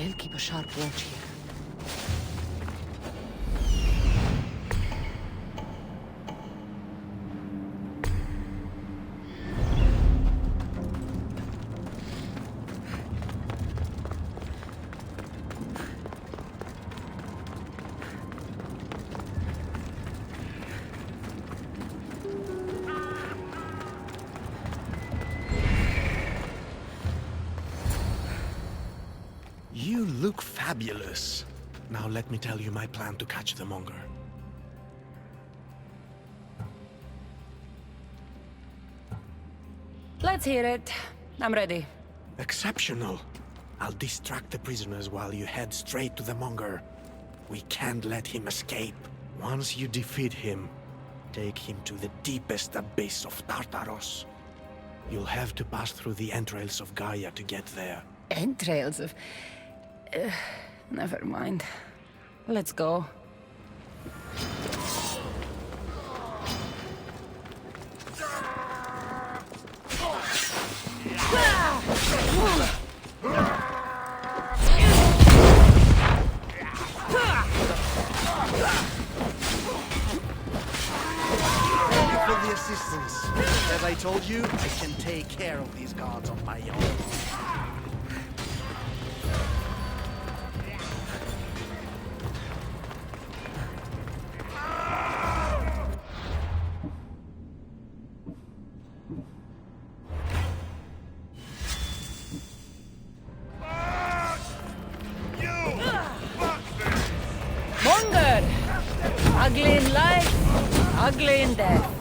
I'll keep a sharp watch here. You look fabulous. Now let me tell you my plan to catch the monger. Let's hear it. I'm ready. Exceptional. I'll distract the prisoners while you head straight to the monger. We can't let him escape. Once you defeat him, take him to the deepest abyss of Tartaros. You'll have to pass through the entrails of Gaia to get there. Entrails of... never mind. Let's go. For the assistance. As I told you, I can take care of these guards on my own. Monger! Ugly in life, ugly in death.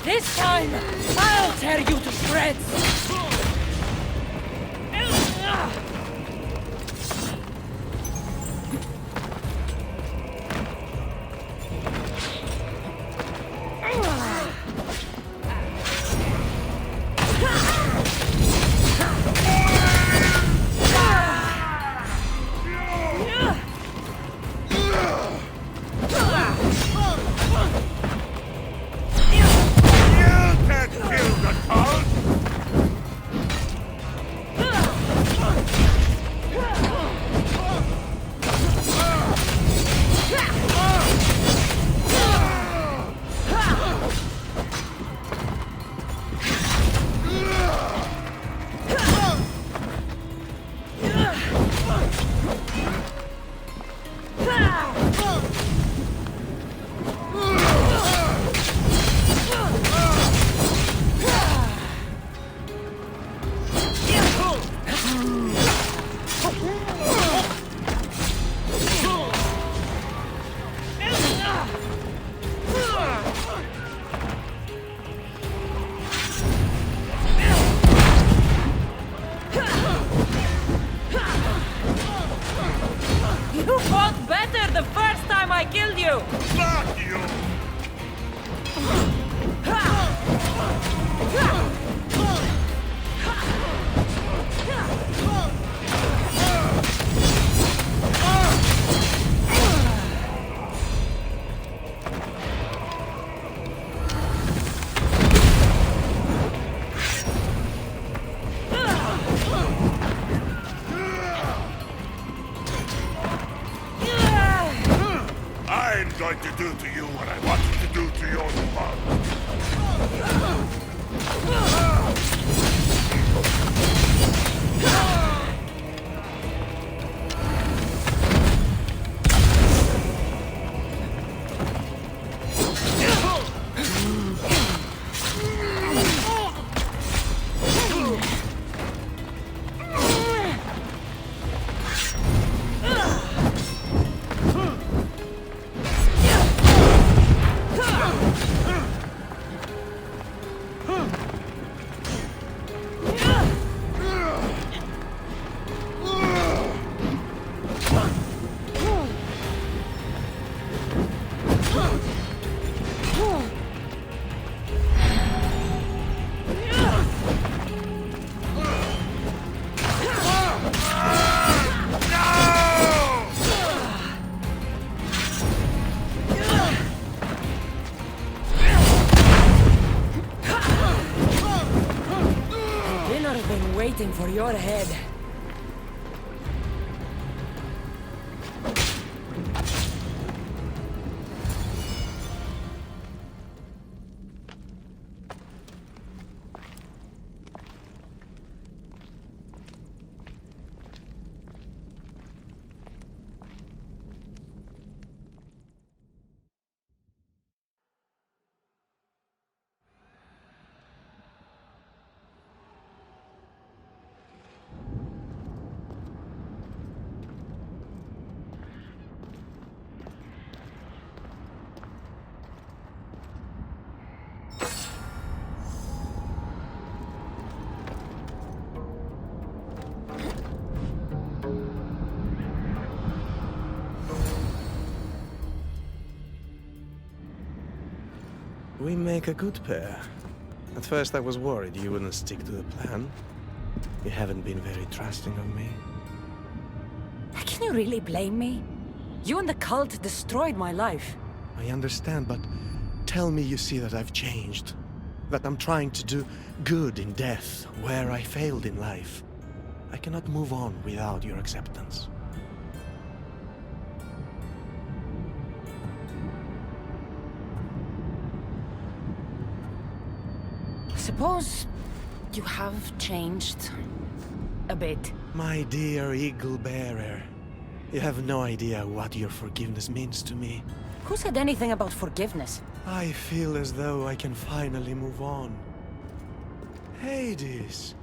This time, I'll tear you to shreds! You fought better the first time I killed you! Fuck you! going to do to you what I wanted to do to your father. Waiting for your head. We make a good pair. At first I was worried you wouldn't stick to the plan. You haven't been very trusting of me. Can you really blame me? You and the cult destroyed my life. I understand, but tell me you see that I've changed. That I'm trying to do good in death, where I failed in life. I cannot move on without your acceptance. Suppose you have changed a bit. My dear eagle bearer, you have no idea what your forgiveness means to me. Who said anything about forgiveness? I feel as though I can finally move on. Hades!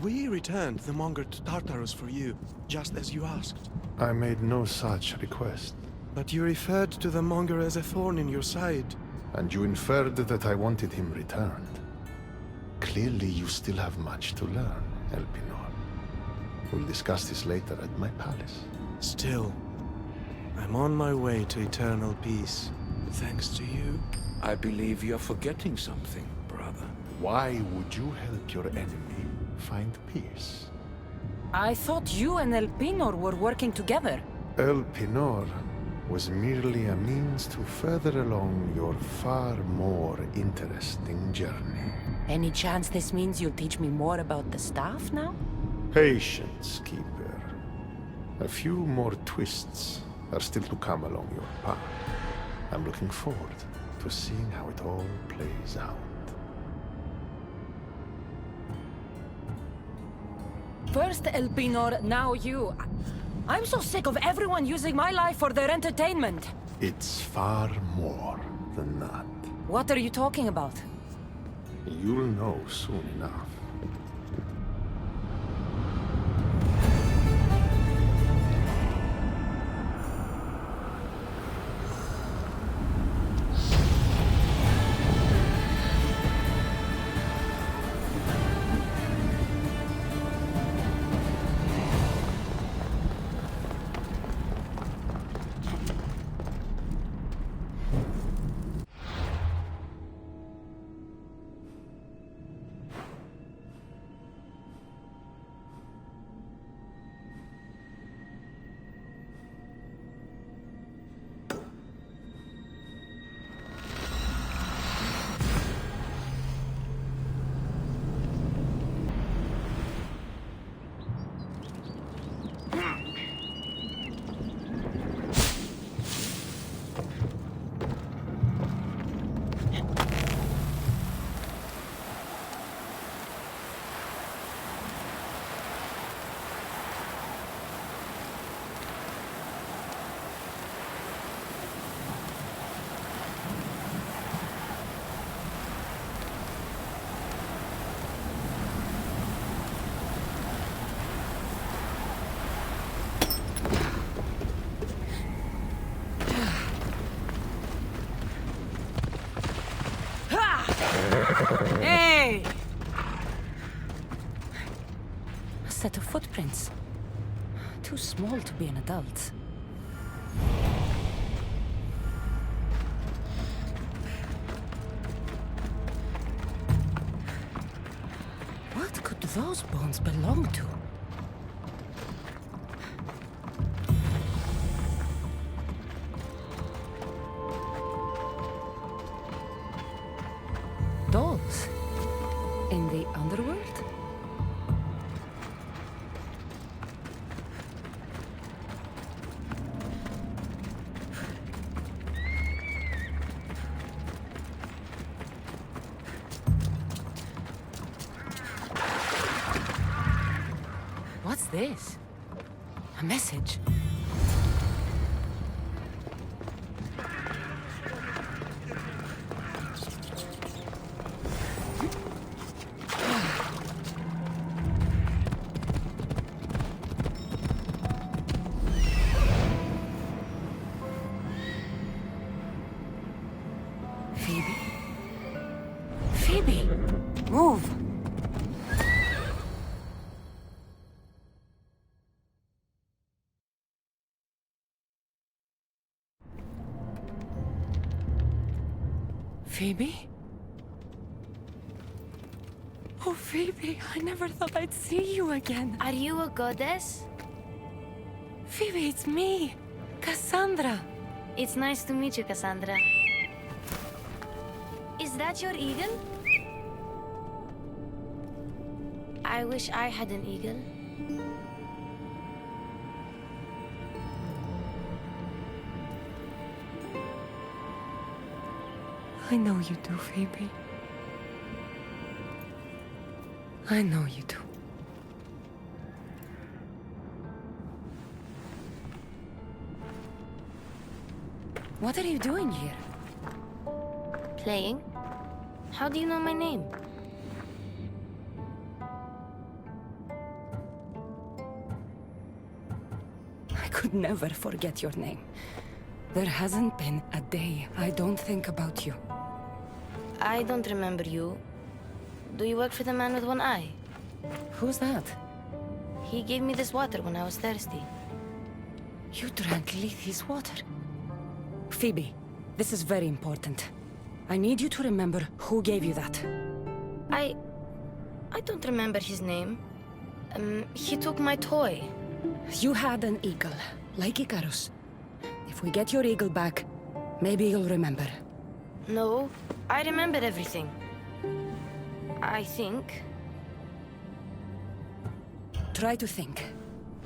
We returned the monger to Tartarus for you, just as you asked. I made no such request. But you referred to the monger as a thorn in your side. And you inferred that I wanted him returned. Clearly you still have much to learn, Elpinor. We'll discuss this later at my palace. Still, I'm on my way to eternal peace, thanks to you. I believe you're forgetting something, brother. Why would you help your enemy find peace? I thought you and Elpinor were working together. Elpinor was merely a means to further along your far more interesting journey. Any chance this means you'll teach me more about the staff now? Patience, Keeper. A few more twists are still to come along your path. I'm looking forward to seeing how it all plays out. First Elpinor, now you. I'm so sick of everyone using my life for their entertainment. It's far more than that. What are you talking about? You'll know soon enough. set of footprints. Too small to be an adult. What could those bones belong to? Dolls? In the underworld? What's this? A message. Phoebe? Phoebe! Move! Phoebe? Oh, Phoebe, I never thought I'd see you again. Are you a goddess? Phoebe, it's me, Cassandra. It's nice to meet you, Cassandra. Is that your eagle? I wish I had an eagle. I know you do, Phoebe. I know you do. What are you doing here? Playing? How do you know my name? I could never forget your name. There hasn't been a day I don't think about you. I don't remember you. Do you work for the man with one eye? Who's that? He gave me this water when I was thirsty. You drank Lethe's water. Phoebe, this is very important. I need you to remember who gave you that. I don't remember his name. He took my toy. You had an eagle, like Icarus. If we get your eagle back, maybe you'll remember. No, I remember everything. I think. Try to think.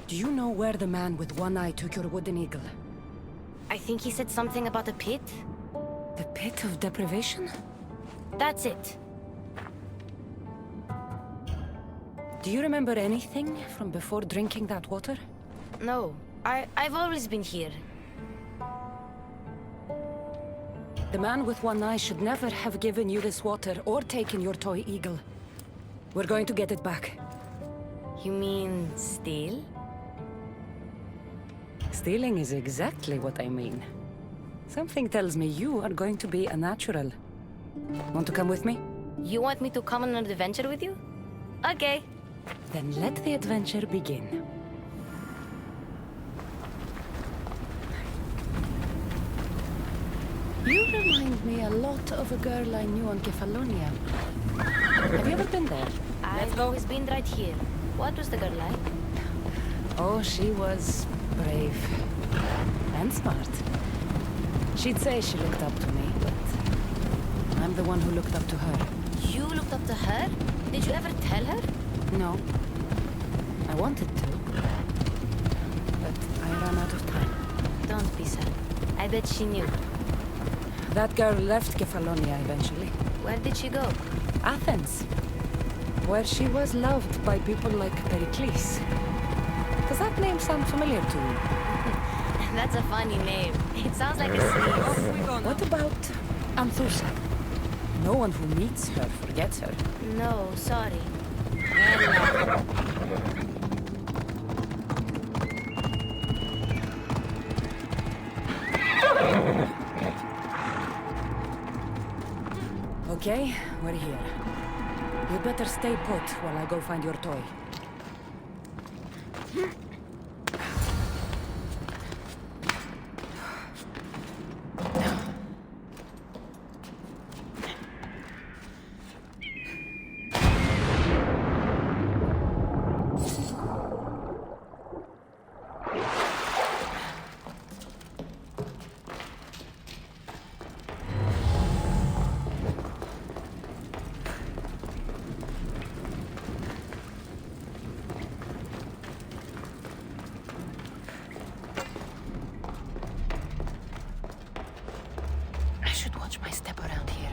Do you know where the man with one eye took your wooden eagle? I think he said something about a pit. The pit of deprivation? That's it. Do you remember anything from before drinking that water? No, I've always been here. The man with one eye should never have given you this water or taken your toy eagle. We're going to get it back. You mean steal? Stealing is exactly what I mean. Something tells me you are going to be a natural. Want to come with me? You want me to come on an adventure with you? Okay. Then let the adventure begin. You remind me a lot of a girl I knew on Kefalonia. Have you ever been there? I've always been right here. What was the girl like? Oh, she was brave and smart. She'd say she looked up to me, but I'm the one who looked up to her. You looked up to her? Did you ever tell her? No. I wanted to, but I ran out of time. Don't be sad. I bet she knew. That girl left Kefalonia eventually. Where did she go? Athens, where she was loved by people like Pericles. Does that name sound familiar to you? That's a funny name. It sounds like a sneeze. What about Anthusa? No one who meets her forgets her. No, sorry. Okay, we're here. You'd better stay put while I go find your toy. I should watch my step around here.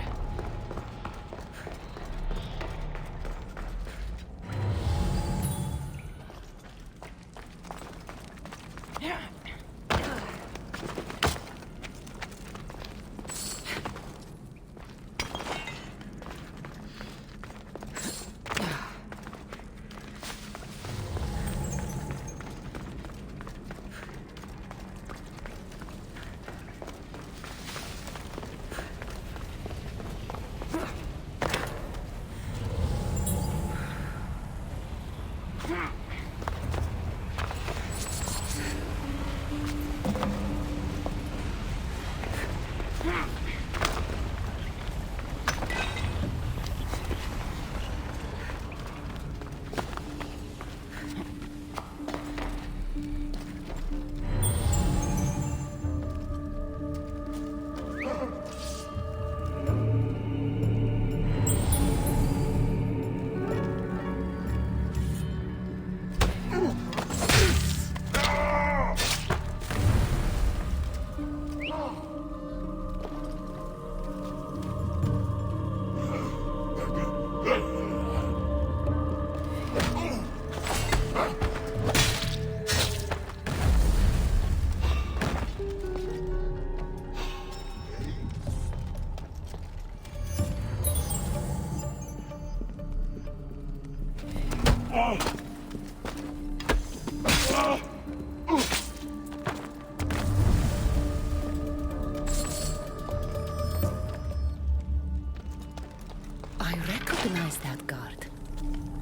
I recognize that guard.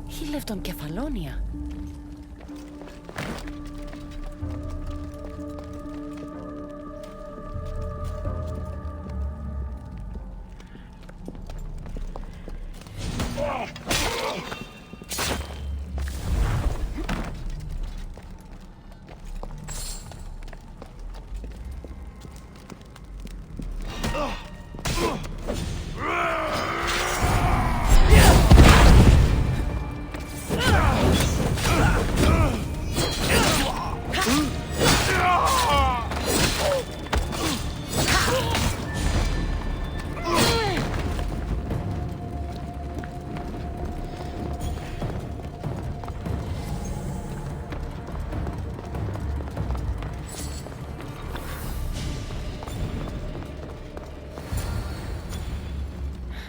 He lived on Kefalonia.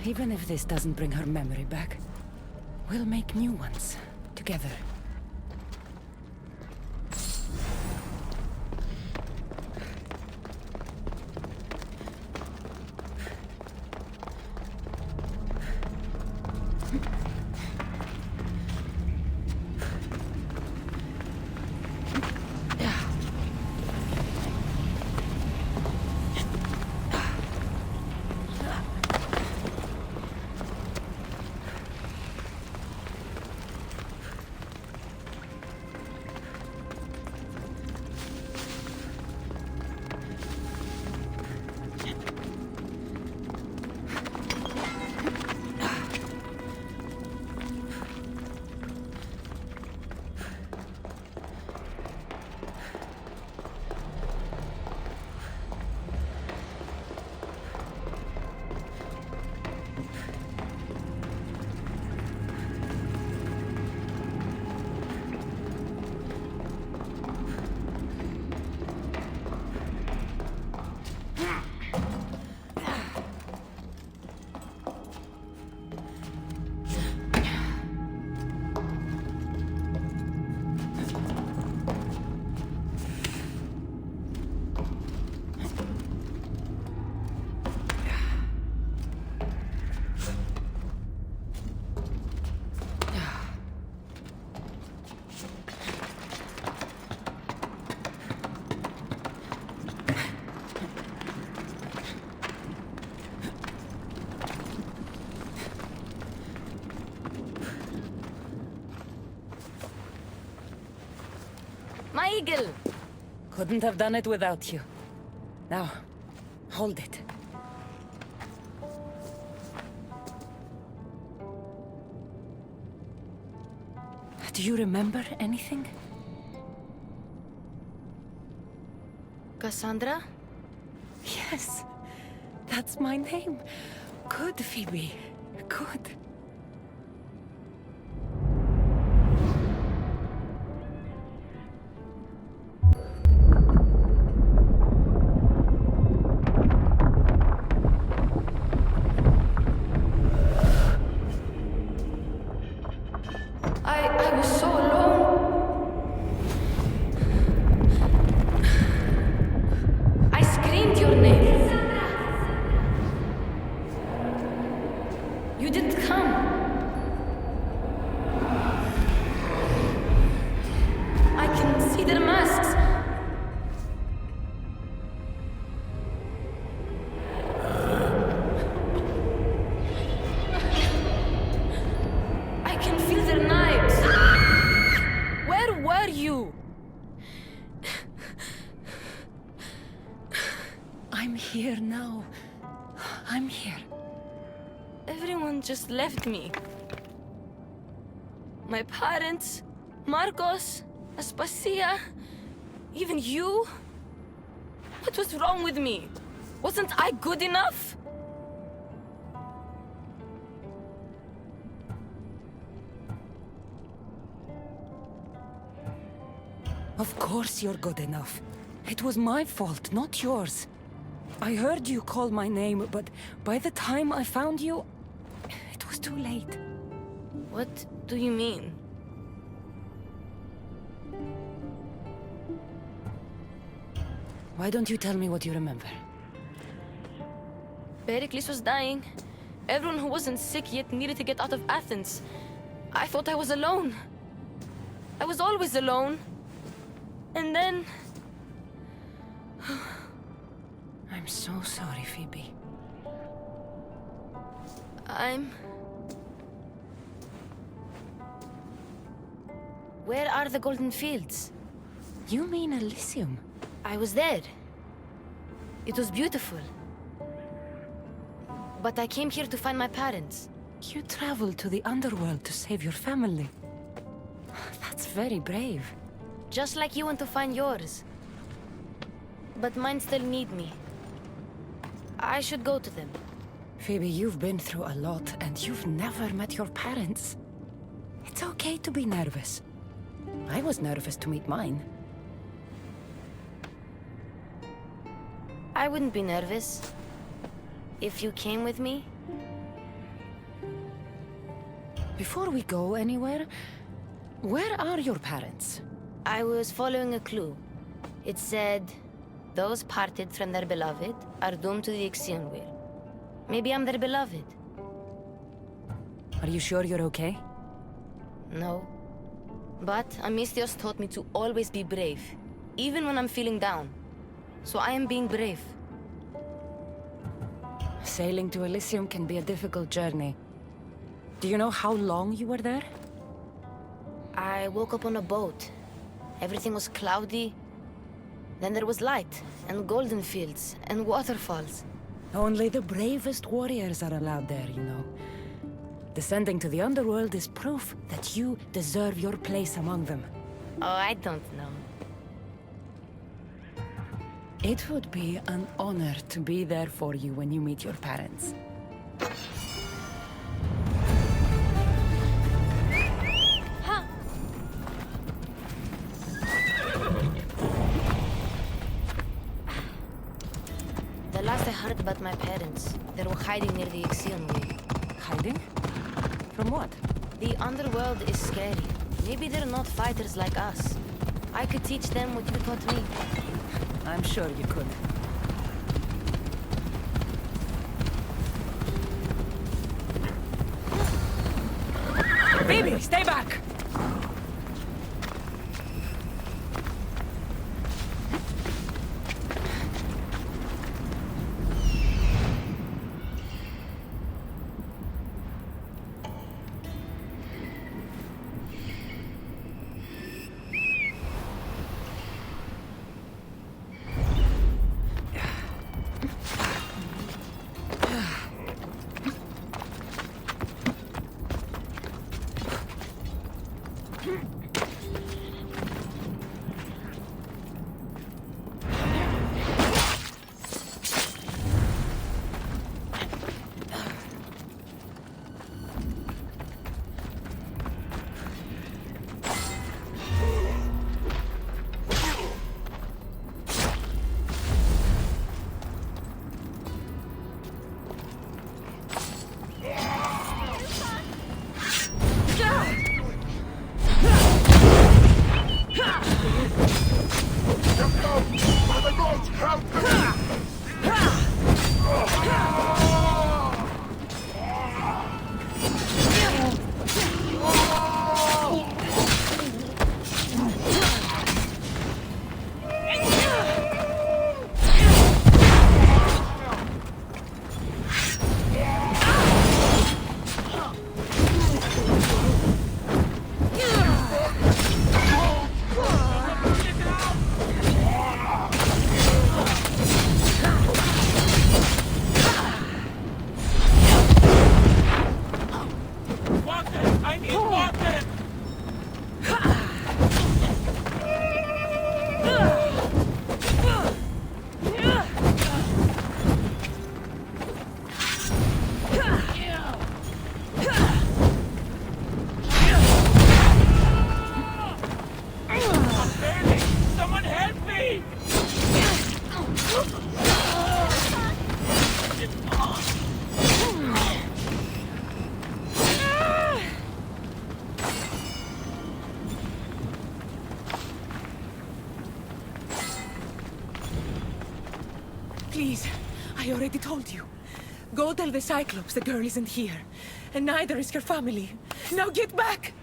Even if this doesn't bring her memory back, we'll make new ones, together. My eagle! Couldn't have done it without you. Now, hold it. Do you remember anything? Cassandra? Yes, that's my name. Good, Phoebe. Good. I was so alone. I screamed your name. You didn't come. I can see their masks. I can feel their knives. Where were you? I'm here now. I'm here. Everyone just left me. My parents, Marcos, Aspasia, even you. What was wrong with me? Wasn't I good enough? Of course you're good enough. It was my fault, not yours. I heard you call my name, but by the time I found you, it was too late. What do you mean? Why don't you tell me what you remember? Pericles was dying. Everyone who wasn't sick yet needed to get out of Athens. I thought I was alone. I was always alone. And then... I'm so sorry, Phoebe. Where are the golden fields? You mean Elysium? I was there. It was beautiful. But I came here to find my parents. You traveled to the underworld to save your family. That's very brave. Just like you went to find yours. But mine still need me. I should go to them. Phoebe, you've been through a lot, and you've never met your parents. It's okay to be nervous. I was nervous to meet mine. I wouldn't be nervous. If you came with me. Before we go anywhere, where are your parents? I was following a clue. It said, those parted from their beloved are doomed to the Aegean Sea. Maybe I'm their beloved. Are you sure you're okay? No. But Amistios taught me to always be brave, even when I'm feeling down. So I am being brave. Sailing to Elysium can be a difficult journey. Do you know how long you were there? I woke up on a boat. Everything was cloudy. Then there was light, and golden fields, and waterfalls. Only the bravest warriors are allowed there, you know. Descending to the underworld is proof that you deserve your place among them. Oh, I don't know. It would be an honor to be there for you when you meet your parents. The last I heard about my parents, they were hiding near the Aegean Sea. Hiding? From what? The underworld is scary. Maybe they're not fighters like us. I could teach them what you taught me. I'm sure you could. Phoebe, stay back! Please, I already told you. Go tell the Cyclops the girl isn't here. And neither is her family. Now get back!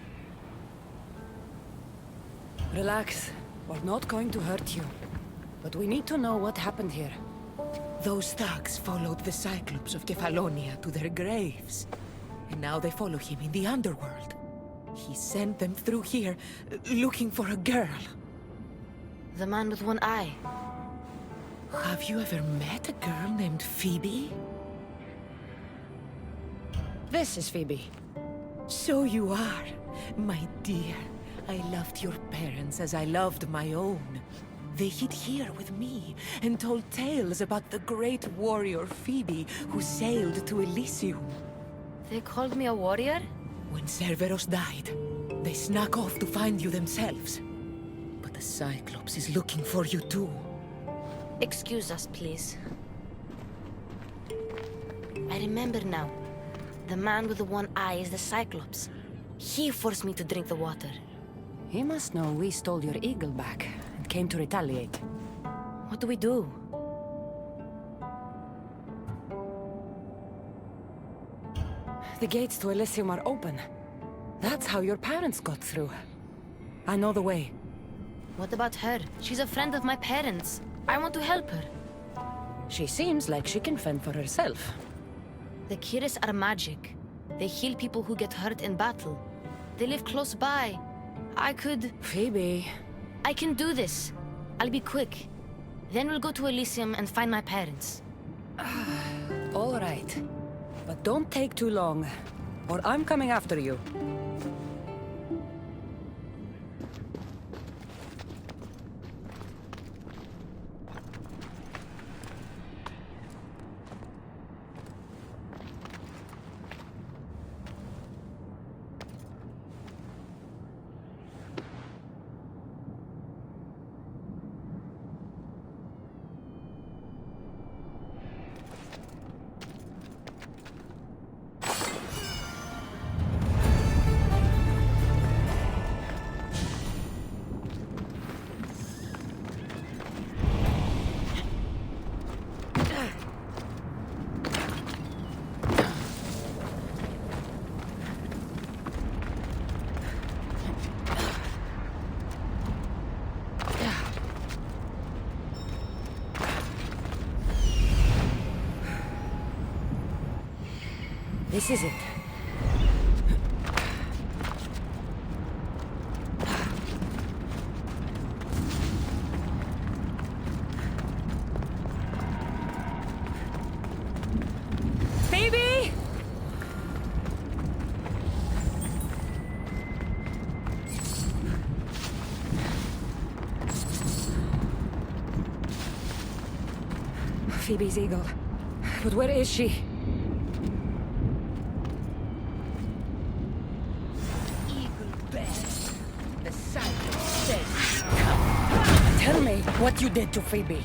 Relax. We're not going to hurt you. But we need to know what happened here. Those thugs followed the Cyclops of Kefalonia to their graves. And now they follow him in the underworld. He sent them through here, looking for a girl. The man with one eye. Have you ever met a girl named Phoebe? This is Phoebe. So you are, my dear. I loved your parents as I loved my own. They hid here with me and told tales about the great warrior Phoebe who sailed to Elysium. They called me a warrior? When Cerberus died, they snuck off to find you themselves. But the Cyclops is looking for you too. Excuse us, please. I remember now. The man with the one eye is the Cyclops. He forced me to drink the water. He must know we stole your eagle back and came to retaliate. What do we do? The gates to Elysium are open. That's how your parents got through. I know the way. What about her? She's a friend of my parents. I want to help her. She seems like she can fend for herself. The Kiris are magic. They heal people who get hurt in battle. They live close by. I could... Phoebe... I can do this. I'll be quick. Then we'll go to Elysium and find my parents. All right. But don't take too long, or I'm coming after you. This is it. Phoebe! Phoebe's eagle. But where is she? Tell me what you did to Phoebe.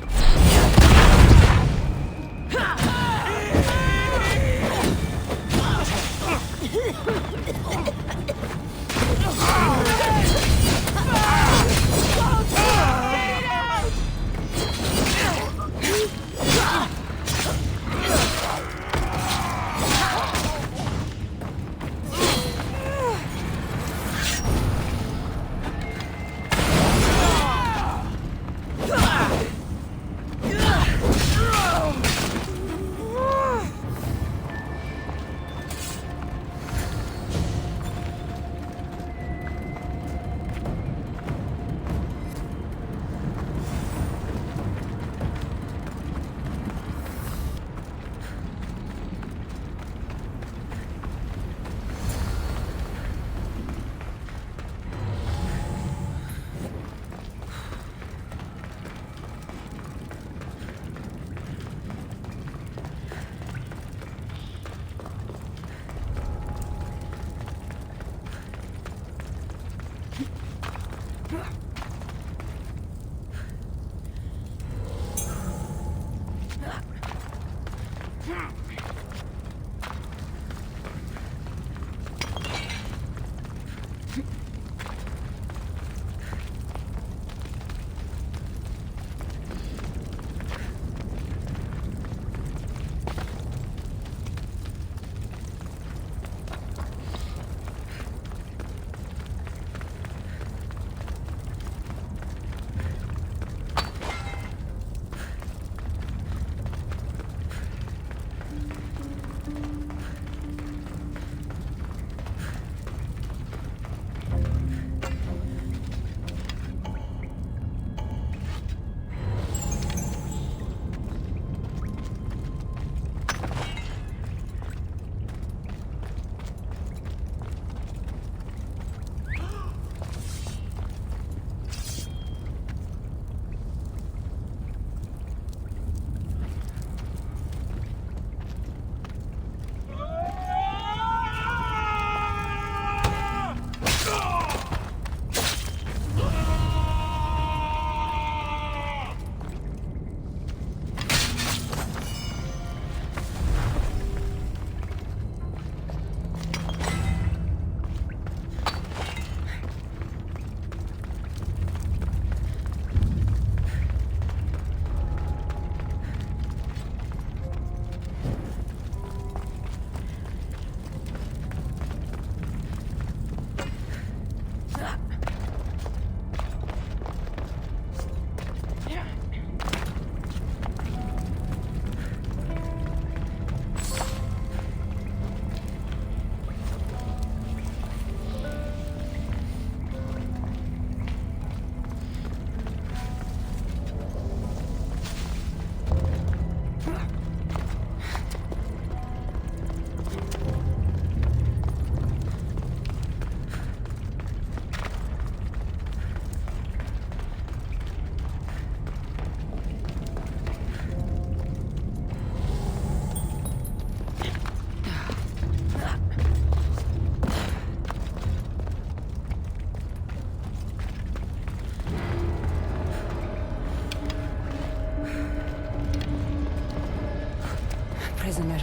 prisoner.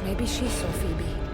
Maybe she saw Phoebe.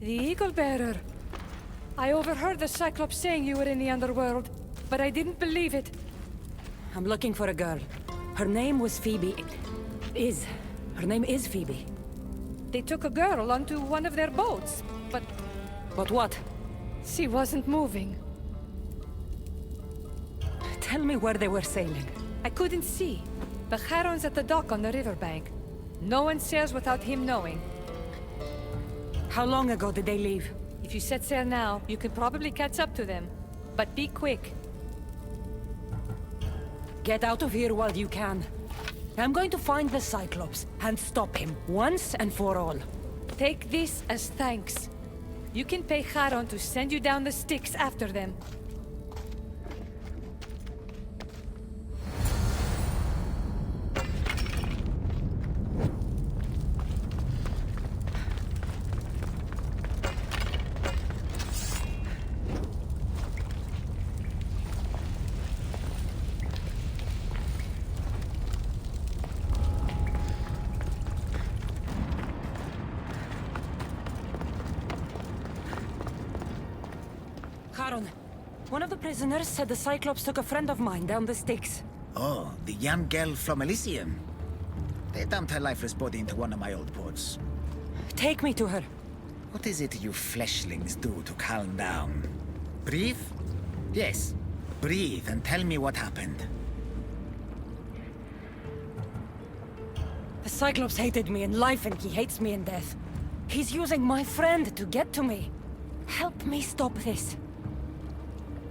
The Eagle Bearer. I overheard the Cyclops saying you were in the underworld, but I didn't believe it. I'm looking for a girl. Her name was Phoebe. Her name is Phoebe. They took a girl onto one of their boats, but But what? she wasn't moving. Tell me where they were sailing. I couldn't see. But Charon's at the dock on the riverbank. No one sails without him knowing. How long ago did they leave? If you set sail now, you could probably catch up to them. But be quick. Get out of here while you can. I'm going to find the Cyclops and stop him once and for all. Take this as thanks. You can pay Charon to send you down the Styx after them. Charon, one of the prisoners said the Cyclops took a friend of mine down the Styx. Oh, the young girl from Elysium. They dumped her lifeless body into one of my old ports. Take me to her. What is it you fleshlings do to calm down? Breathe? Yes, breathe and tell me what happened. The Cyclops hated me in life and he hates me in death. He's using my friend to get to me. Help me stop this.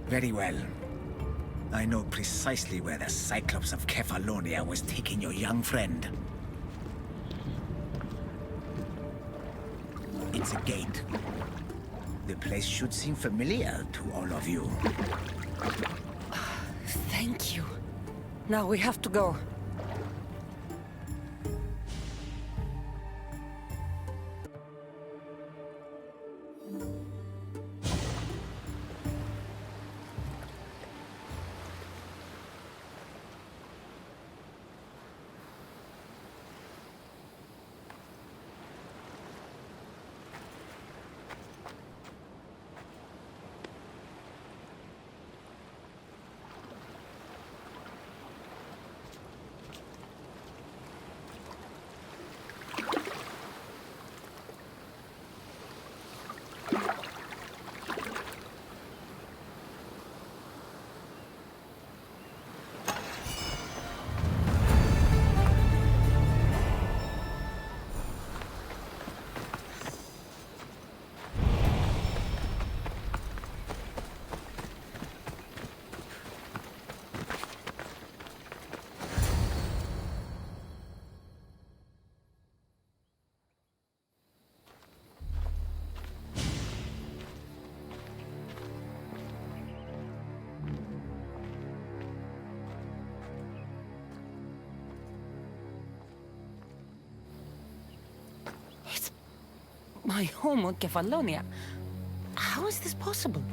Very well. I know precisely where the Cyclops of Kefalonia was taking your young friend. It's a gate. The place should seem familiar to all of you. Thank you. Now we have to go. My home on Kefalonia. How is this possible?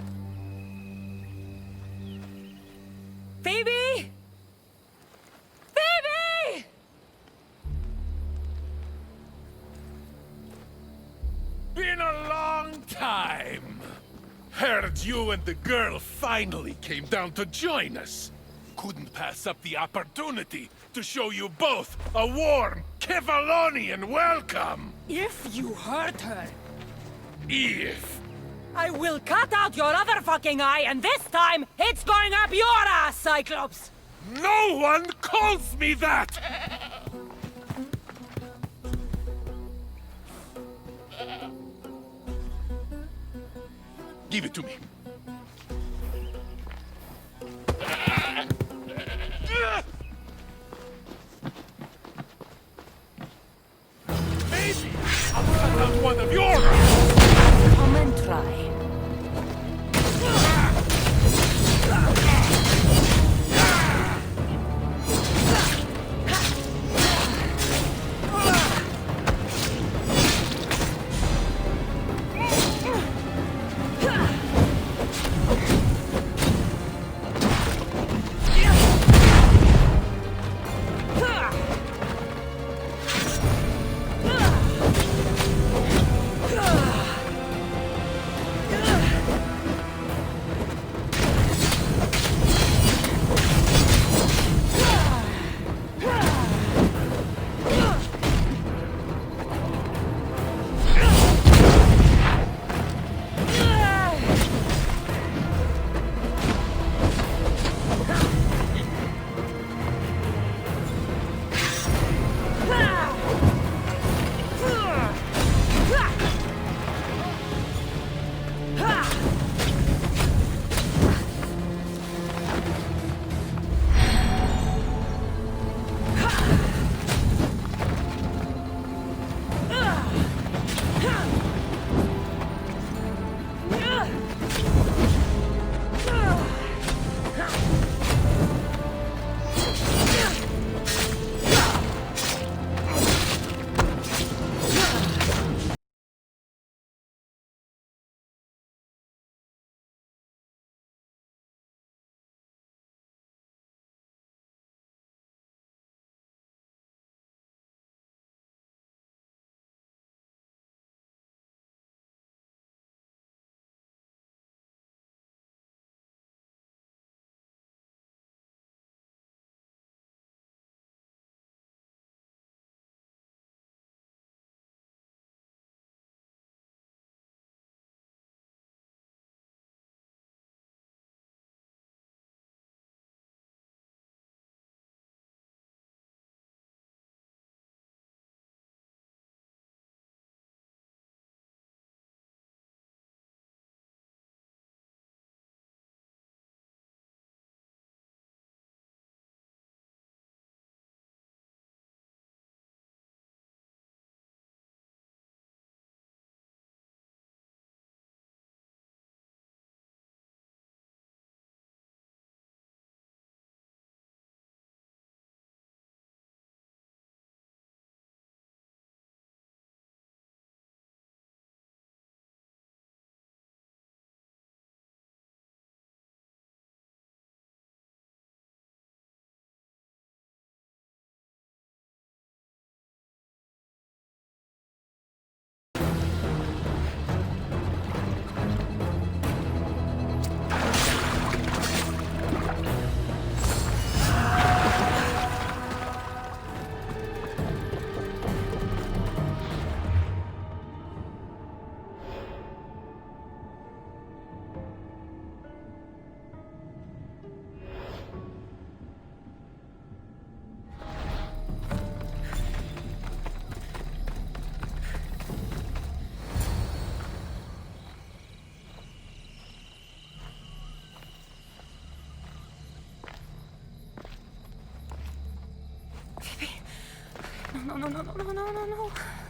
Phoebe! Phoebe! Been a long time. Heard you and the girl finally came down to join us. Couldn't pass up the opportunity to show you both a warm Kefalonian welcome. If you hurt her, If. I will cut out your other fucking eye, and this time, it's going up your ass, Cyclops! No one calls me that! Give it to me. Maybe I'll cut out one of your eyes. Come and try.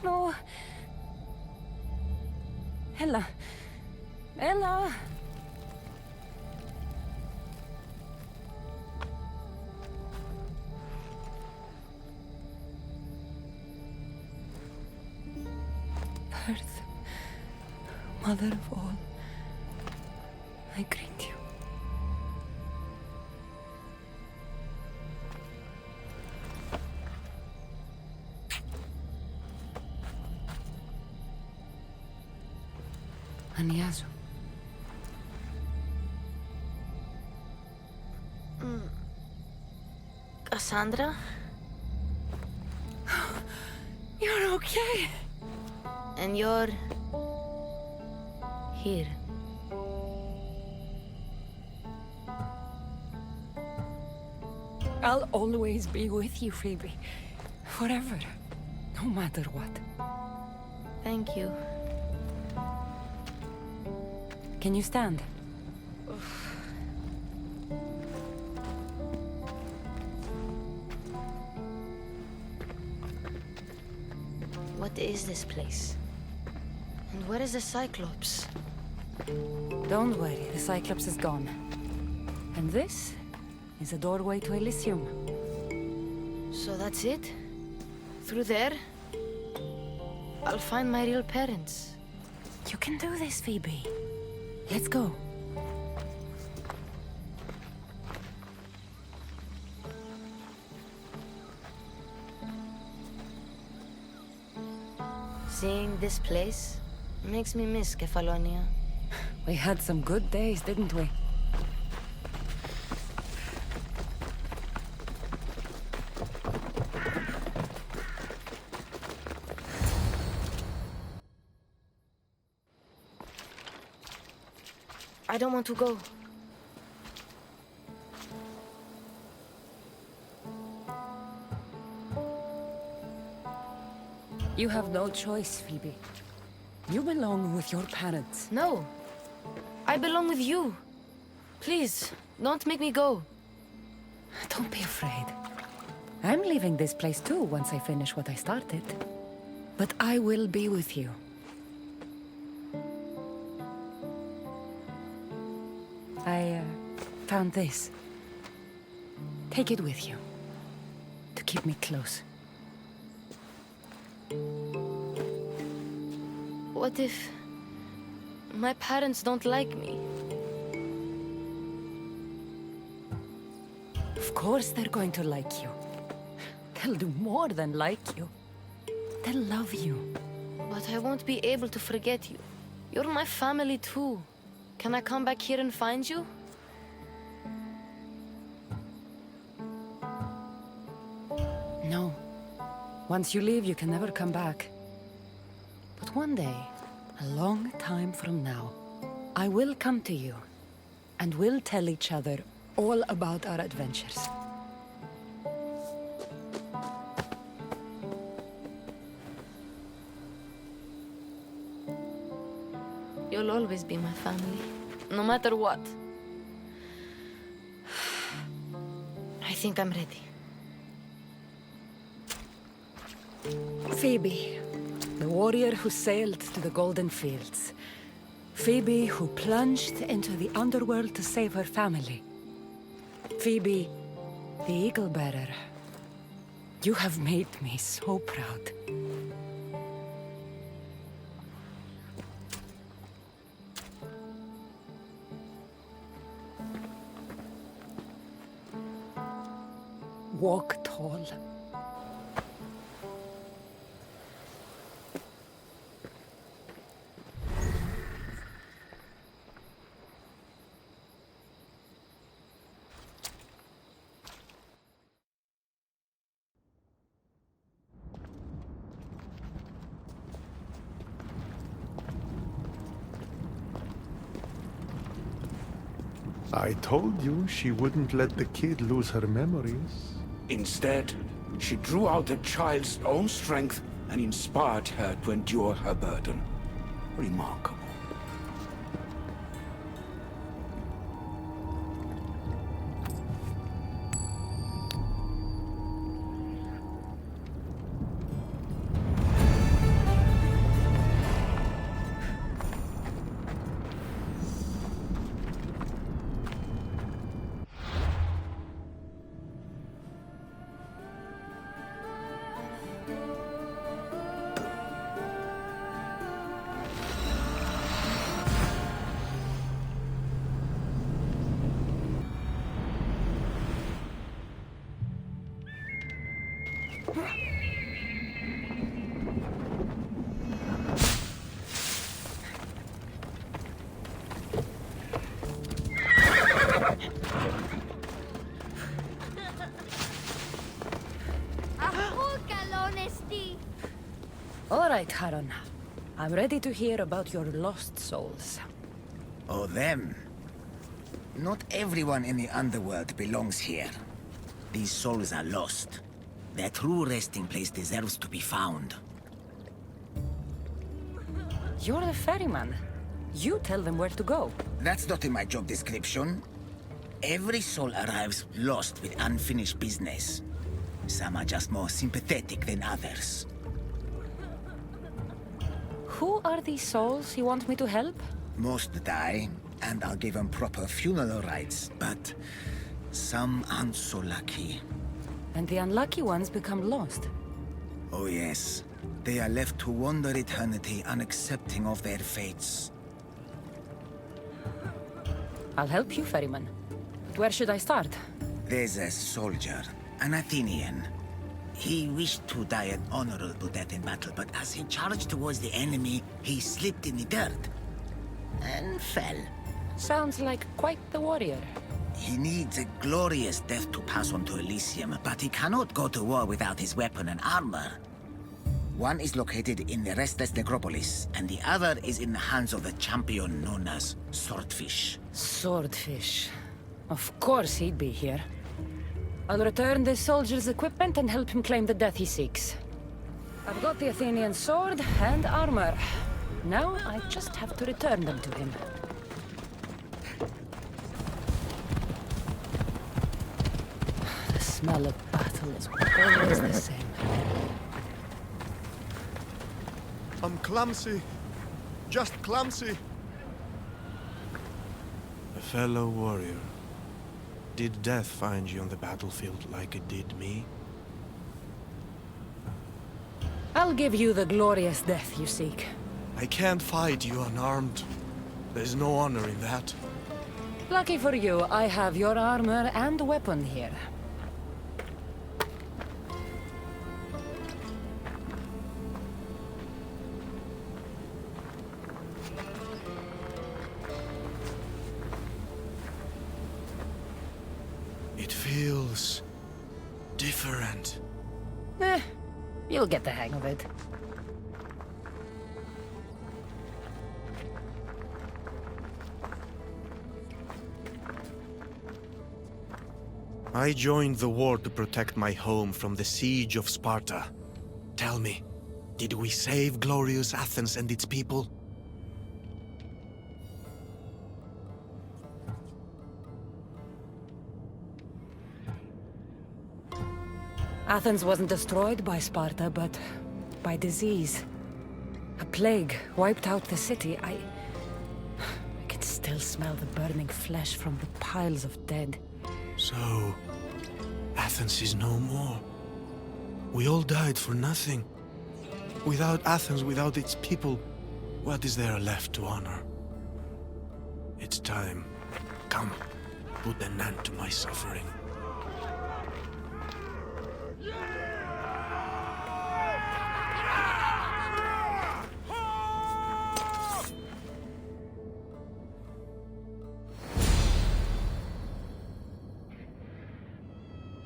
No. Ella. Ella. Earth. Mother of all, I greet you. Anyazu. Cassandra? You're okay. And you're... here. I'll always be with you, Phoebe. Forever. No matter what. Thank you. Can you stand? What is this place? And where is the Cyclops? Don't worry, the Cyclops is gone. And this is a doorway to Elysium. So that's it? Through there? I'll find my real parents. You can do this, Phoebe. Let's go. Seeing this place makes me miss Kefalonia. We had some good days, didn't we? I don't want to go. You have no choice, Phoebe. You belong with your parents. No. I belong with you. Please, don't make me go. Don't be afraid. I'm leaving this place too once I finish what I started. But I will be with you. I found this. Take it with you. To keep me close. What if... my parents don't like me? Of course they're going to like you. They'll do more than like you. They'll love you. But I won't be able to forget you. You're my family too. Can I come back here and find you? No. Once you leave, you can never come back. But one day, a long time from now, I will come to you, and we'll tell each other all about our adventures. You'll always be my family, no matter what. I think I'm ready. Phoebe, the warrior who sailed to the Golden Fields. Phoebe who plunged into the underworld to save her family. Phoebe, the Eagle Bearer. You have made me so proud. Walk tall. I told you she wouldn't let the kid lose her memories. Instead, she drew out the child's own strength and inspired her to endure her burden. Remarkable. All right, Haron. I'm ready to hear about your lost souls. Oh, them. Not everyone in the underworld belongs here. These souls are lost. Their true resting place deserves to be found. You're the ferryman. You tell them where to go. That's not in my job description. Every soul arrives lost with unfinished business. Some are just more sympathetic than others. Who are these souls you want me to help? Most die, and I'll give them proper funeral rites, but some aren't so lucky. And the unlucky ones become lost. Oh yes, they are left to wander eternity unaccepting of their fates. I'll help you, ferryman. Where should I start? There's a soldier, an Athenian. He wished to die an honorable death in battle, but as he charged towards the enemy, he slipped in the dirt and fell. Sounds like quite the warrior. He needs a glorious death to pass on to Elysium, but he cannot go to war without his weapon and armor. One is located in the restless necropolis, and the other is in the hands of the champion known as Swordfish. Swordfish. Of course he'd be here. I'll return this soldier's equipment and help him claim the death he seeks. I've got the Athenian sword and armor. Now I just have to return them to him. The smell of battle is always the same. I'm clumsy. Just clumsy. A fellow warrior. Did death find you on the battlefield like it did me? I'll give you the glorious death you seek. I can't fight you unarmed. There's no honor in that. Lucky for you, I have your armor and weapon here. It feels different. You'll get the hang of it. I joined the war to protect my home from the siege of Sparta. Tell me, did we save glorious Athens and its people? Athens wasn't destroyed by Sparta, but by disease. A plague wiped out the city. I can still smell the burning flesh from the piles of dead. So, Athens is no more. We all died for nothing. Without Athens, without its people, what is there left to honor? It's time. Come, put an end to my suffering.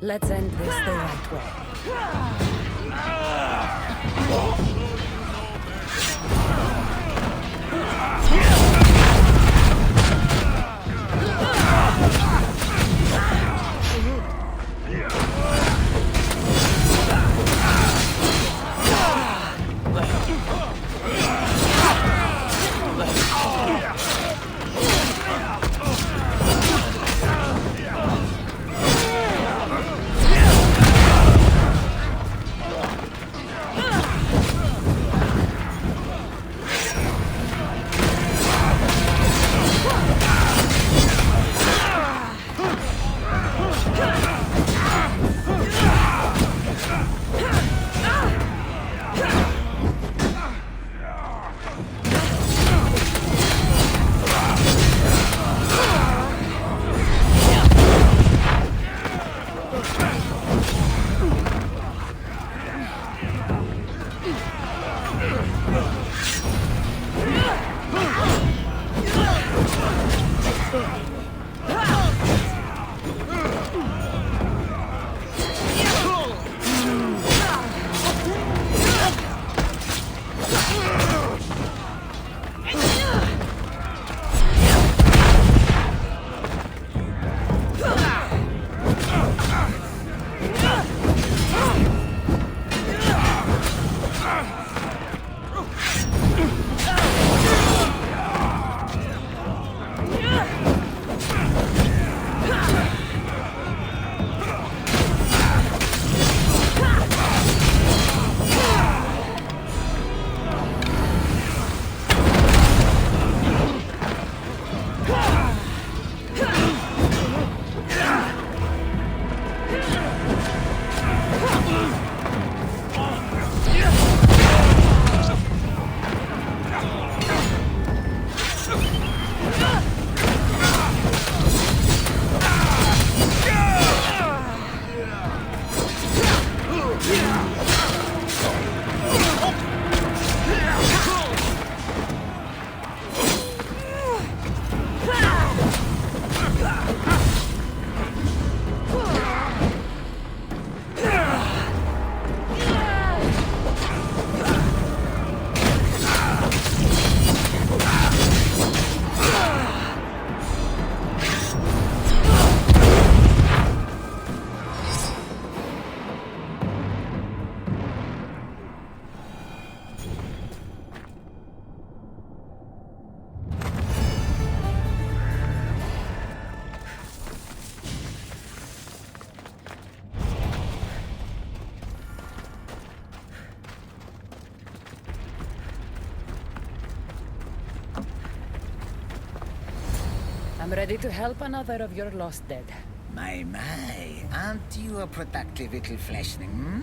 Let's end this the right way. I'm ready to help another of your lost dead. My, aren't you a productive little fleshling, hmm?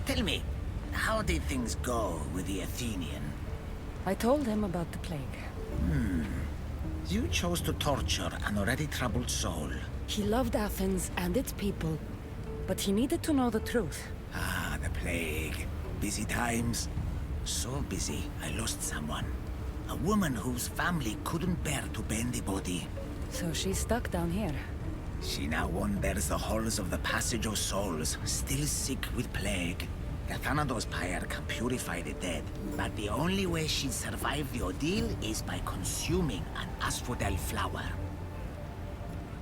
Tell me, how did things go with the Athenian? I told him about the plague. You chose to torture an already troubled soul. He loved Athens and its people, but he needed to know the truth. Ah, the plague. Busy times. So busy, I lost someone. A woman whose family couldn't bear to bury the body. So she's stuck down here. She now wanders the halls of the Passage of Souls, still sick with plague. The Thanatos pyre can purify the dead, but the only way she'd survive the ordeal is by consuming an asphodel flower.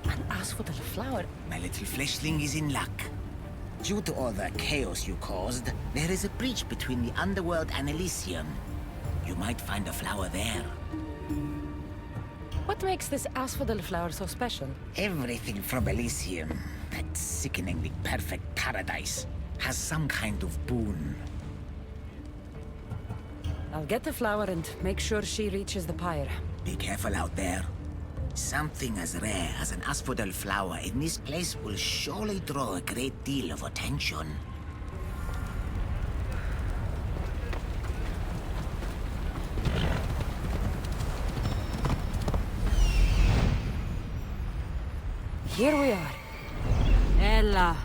An asphodel flower? My little fleshling is in luck. Due to all the chaos you caused, there is a breach between the underworld and Elysium. You might find a flower there. What makes this asphodel flower so special? Everything from Elysium, that sickeningly perfect paradise, has some kind of boon. I'll get the flower and make sure she reaches the pyre. Be careful out there. Something as rare as an asphodel flower in this place will surely draw a great deal of attention. Here we are. Ella.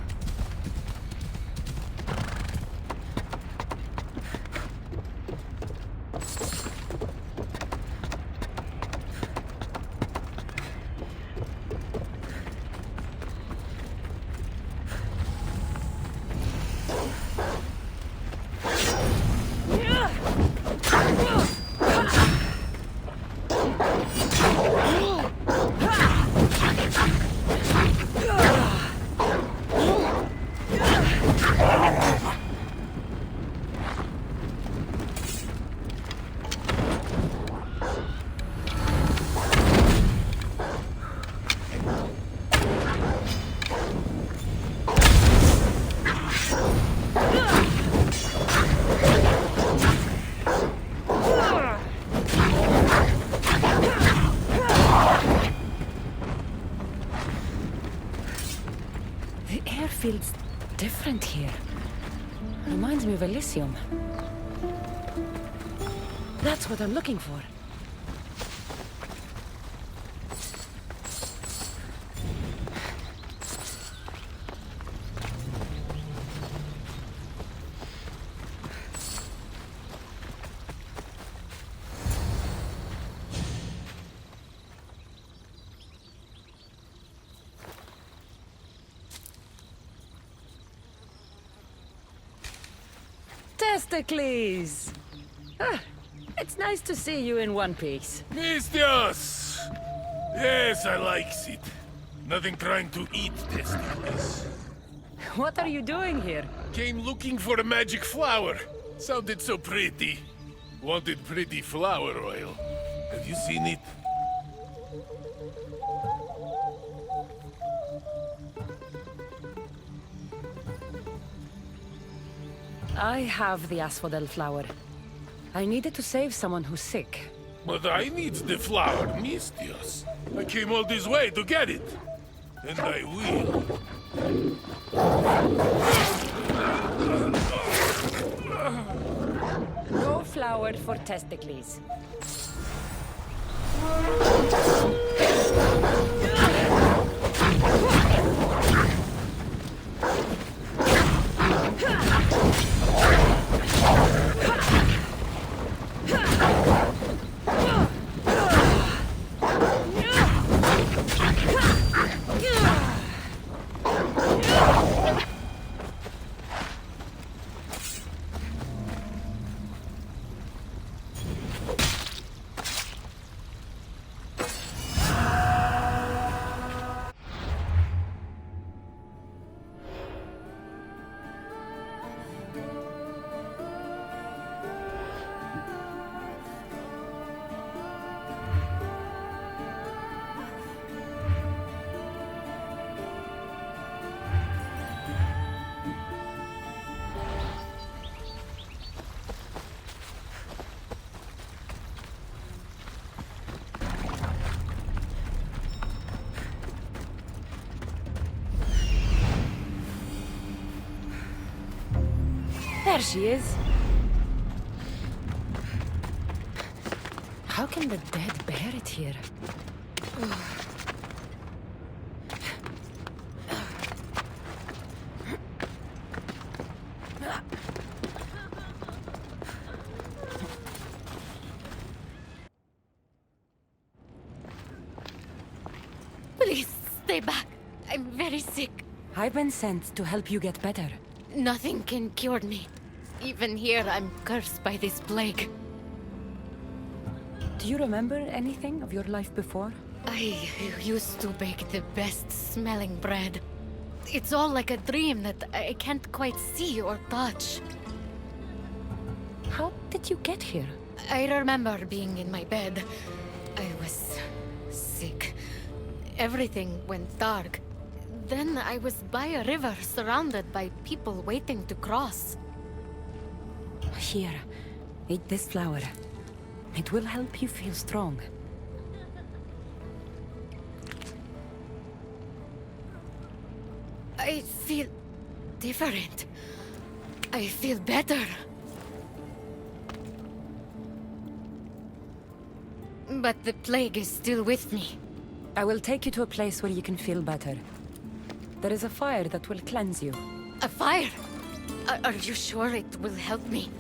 Feels different here. Reminds me of Elysium. That's what I'm looking for. Testicles! It's nice to see you in one piece. Mistios! Yes, I likes it. Nothing trying to eat testicles. What are you doing here? Came looking for a magic flower. Sounded so pretty. Wanted pretty flower oil. Have you seen it? I have the asphodel flower. I needed to save someone who's sick. But I need the flower, Mistios. I came all this way to get it. And I will. No flower for testicles. There she is. How can the dead bear it here? Please, stay back. I'm very sick. I've been sent to help you get better. Nothing can cure me. Even here, I'm cursed by this plague. Do you remember anything of your life before? I used to bake the best smelling bread. It's all like a dream that I can't quite see or touch. How did you get here? I remember being in my bed. I was sick. Everything went dark. Then I was by a river surrounded by people waiting to cross. Here, eat this flower. It will help you feel strong. I feel different. I feel better. But the plague is still with me. I will take you to a place where you can feel better. There is a fire that will cleanse you. A fire? Are you sure it will help me?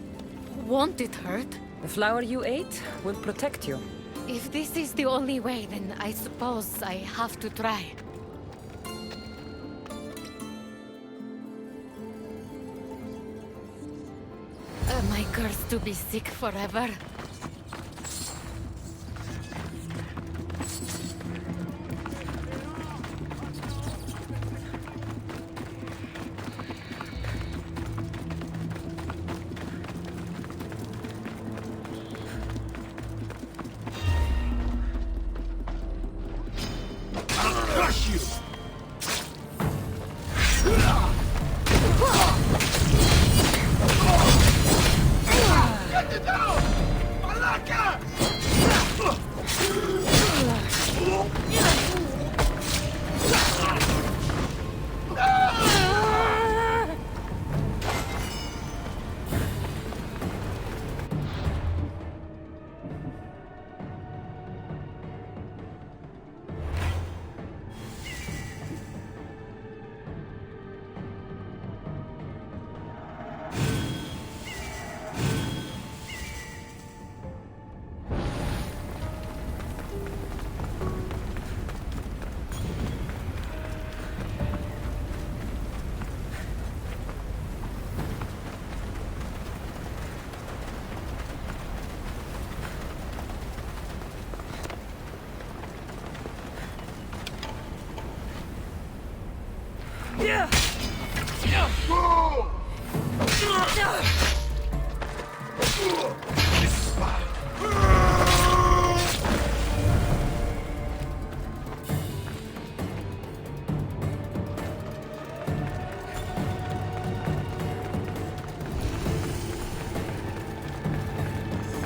Won't it hurt? The flower you ate will protect you. If this is the only way, then I suppose I have to try. Am I cursed to be sick forever? Crush you! Get it down! Malaka!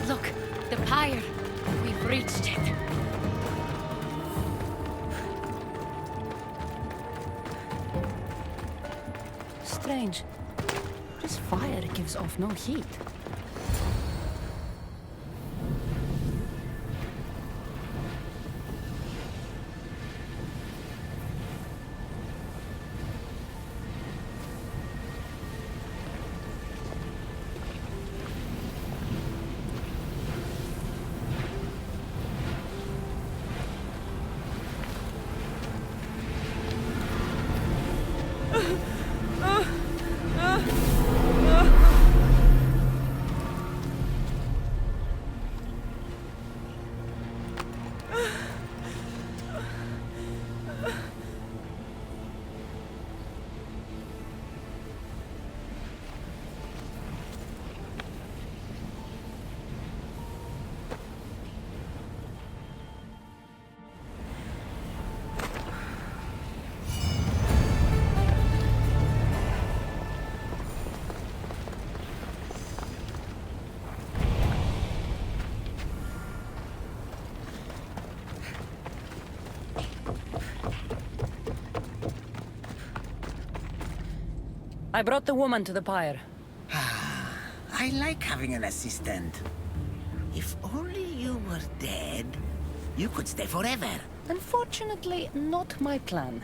Look, the pyre. We've reached it. Strange. This fire gives off no heat. I brought the woman to the pyre. I like having an assistant. If only you were dead, you could stay forever. Unfortunately, not my plan.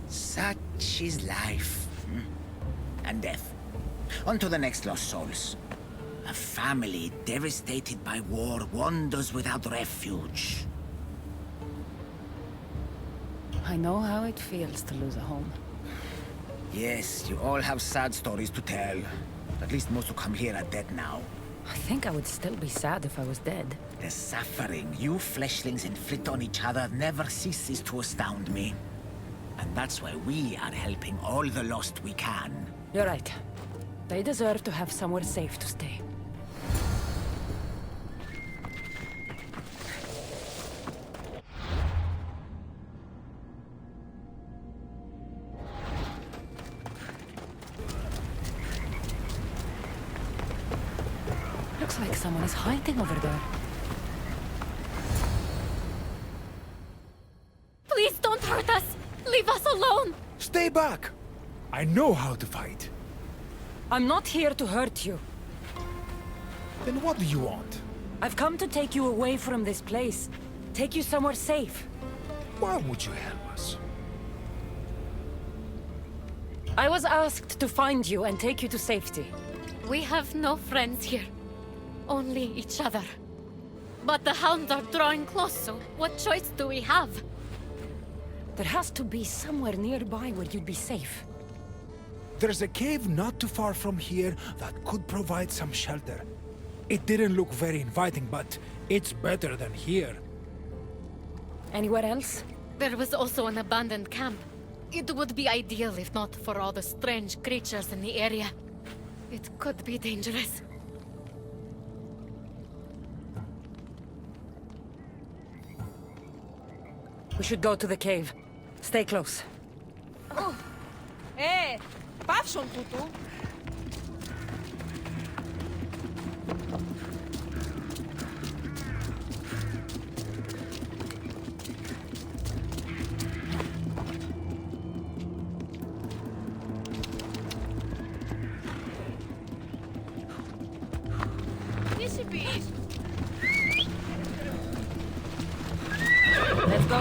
Such is life. And death. On to the next lost souls. A family devastated by war wanders without refuge. I know how it feels to lose a home. Yes, you all have sad stories to tell. At least most who come here are dead now. I think I would still be sad if I was dead. The suffering you fleshlings inflict on each other never ceases to astound me. And that's why we are helping all the lost we can. You're right. They deserve to have somewhere safe to stay. Looks like someone is hiding over there. Please don't hurt us! Leave us alone! Stay back! I know how to fight. I'm not here to hurt you. Then what do you want? I've come to take you away from this place. Take you somewhere safe. Why would you help us? I was asked to find you and take you to safety. We have no friends here. Only each other. But the hounds are drawing close, so what choice do we have? There has to be somewhere nearby where you'd be safe. There's a cave not too far from here that could provide some shelter. It didn't look very inviting, but it's better than here. Anywhere else? There was also an abandoned camp. It would be ideal if not for all the strange creatures in the area. It could be dangerous. We should go to the cave. Stay close. Πάψον τούτου. Τι συμπείς? Let's go.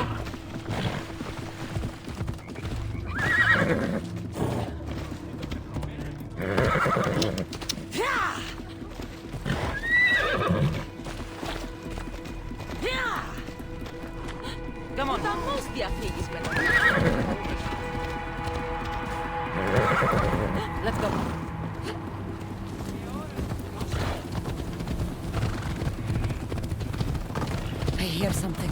Come on. Θα πώς διαφύγεις μετά. Let's go. I hear something.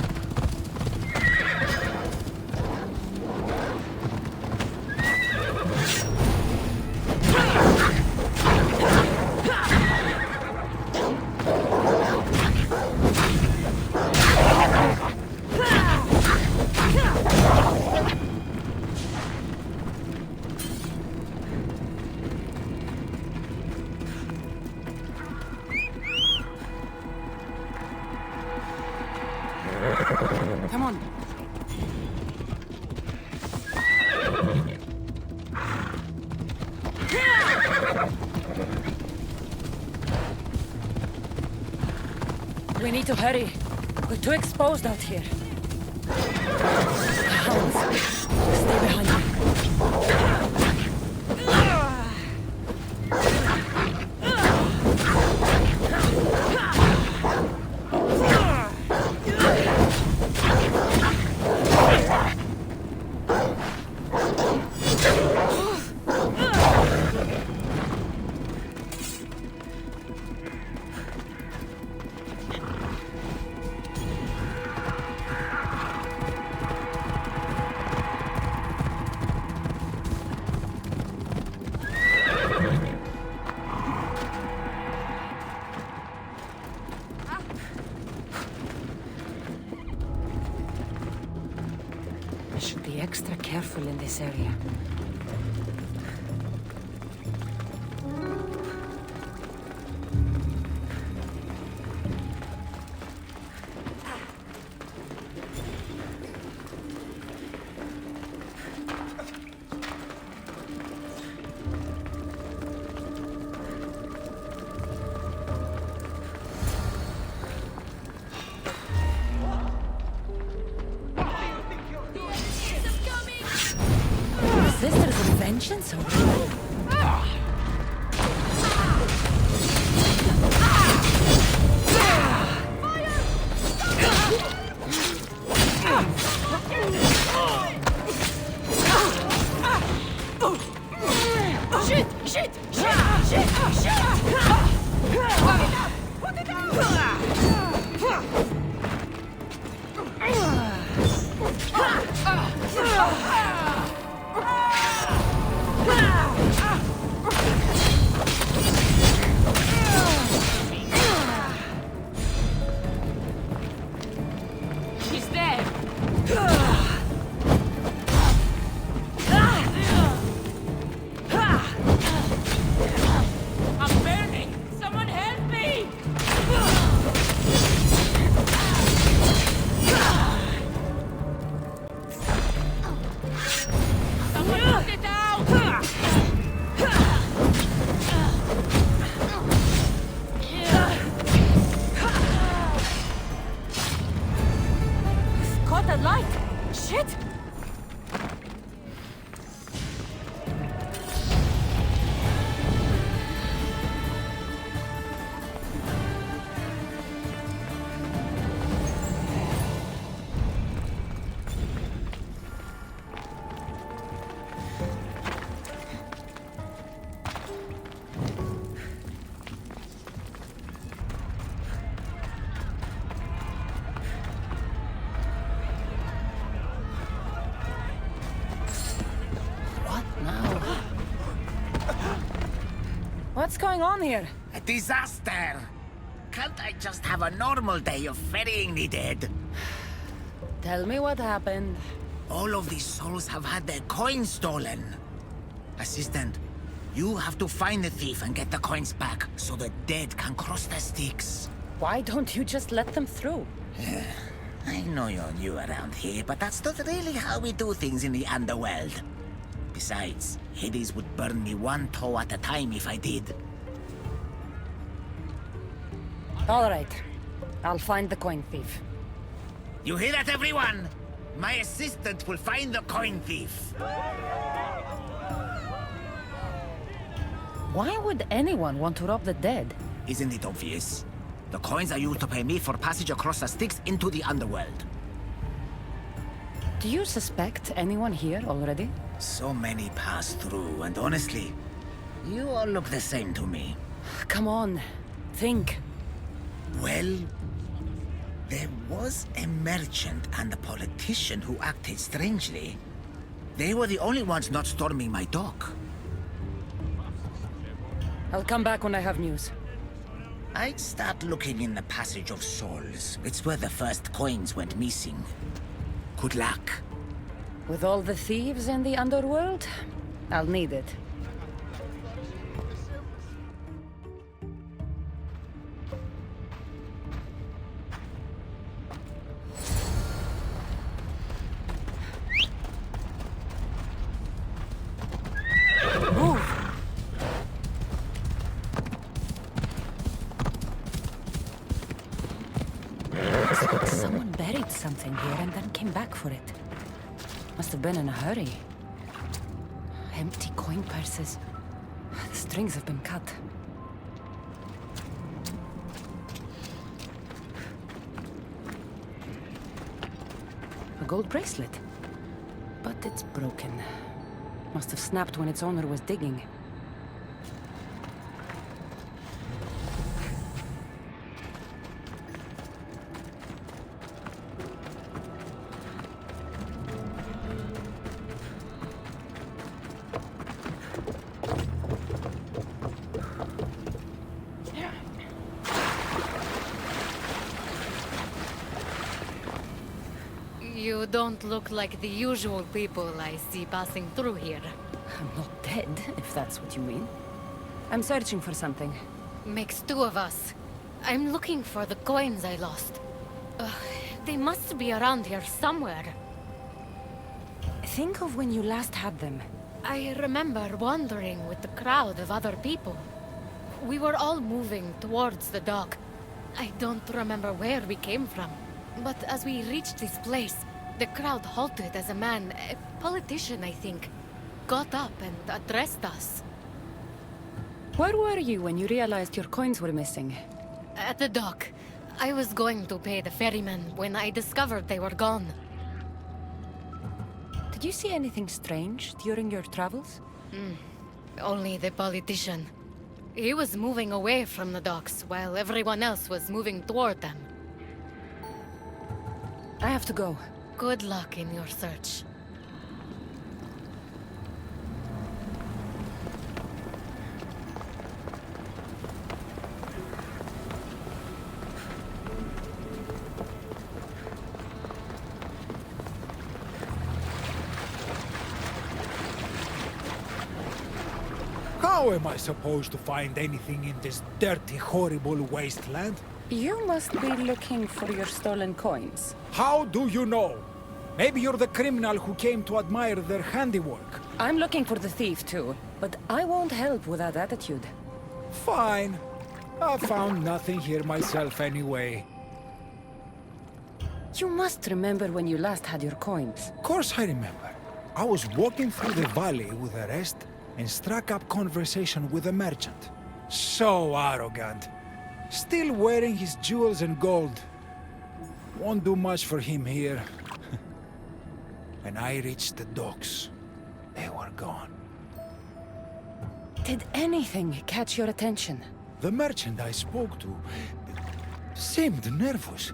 Come on. We need to hurry. We're too exposed out here. Hounds, stay behind me. I should be extra careful in this area. ancients over. She's dead. I'm burning. Someone help me. Someone put it out. Caught the light! Shit! What's going on here? A disaster! Can't I just have a normal day of ferrying the dead? Tell me what happened. All of these souls have had their coins stolen. Assistant, you have to find the thief and get the coins back so the dead can cross the Styx. Why don't you just let them through? I know you're new around here, but that's not really how we do things in the underworld. Besides, Hades would burn me one toe at a time if I did. All right. I'll find the coin thief. You hear that, everyone? My assistant will find the coin thief. Why would anyone want to rob the dead? Isn't it obvious? The coins are used to pay me for passage across the Styx into the underworld. Do you suspect anyone here already? So many pass through, and honestly, you all look the same to me. Come on. Think. Well, there was a merchant and a politician who acted strangely. They were the only ones not storming my dock. I'll come back when I have news. I'd start looking in the Passage of Souls. It's where the first coins went missing. Good luck. With all the thieves in the underworld, I'll need it. Someone buried something here and then came back for it. Must have been in a hurry. Empty coin purses. The strings have been cut. A gold bracelet. But it's broken. Must have snapped when its owner was digging. You don't look like the usual people I see passing through here. I'm not dead, if that's what you mean. I'm searching for something. Makes two of us. I'm looking for the coins I lost. They must be around here somewhere. Think of when you last had them. I remember wandering with the crowd of other people. We were all moving towards the dock. I don't remember where we came from. But as we reached this place, the crowd halted as a man, a politician, I think, got up and addressed us. Where were you when you realized your coins were missing? At the dock. I was going to pay the ferryman when I discovered they were gone. Did you see anything strange during your travels? Only the politician. He was moving away from the docks while everyone else was moving toward them. I have to go. Good luck in your search. How am I supposed to find anything in this dirty, horrible wasteland? You must be looking for your stolen coins. How do you know? Maybe you're the criminal who came to admire their handiwork. I'm looking for the thief too, but I won't help with that attitude. Fine. I found nothing here myself anyway. You must remember when you last had your coins. Of course I remember. I was walking through the valley with the rest and struck up conversation with a merchant. So arrogant. Still wearing his jewels and gold. Won't do much for him here. When I reached the docks, they were gone. Did anything catch your attention? The merchant I spoke to seemed nervous.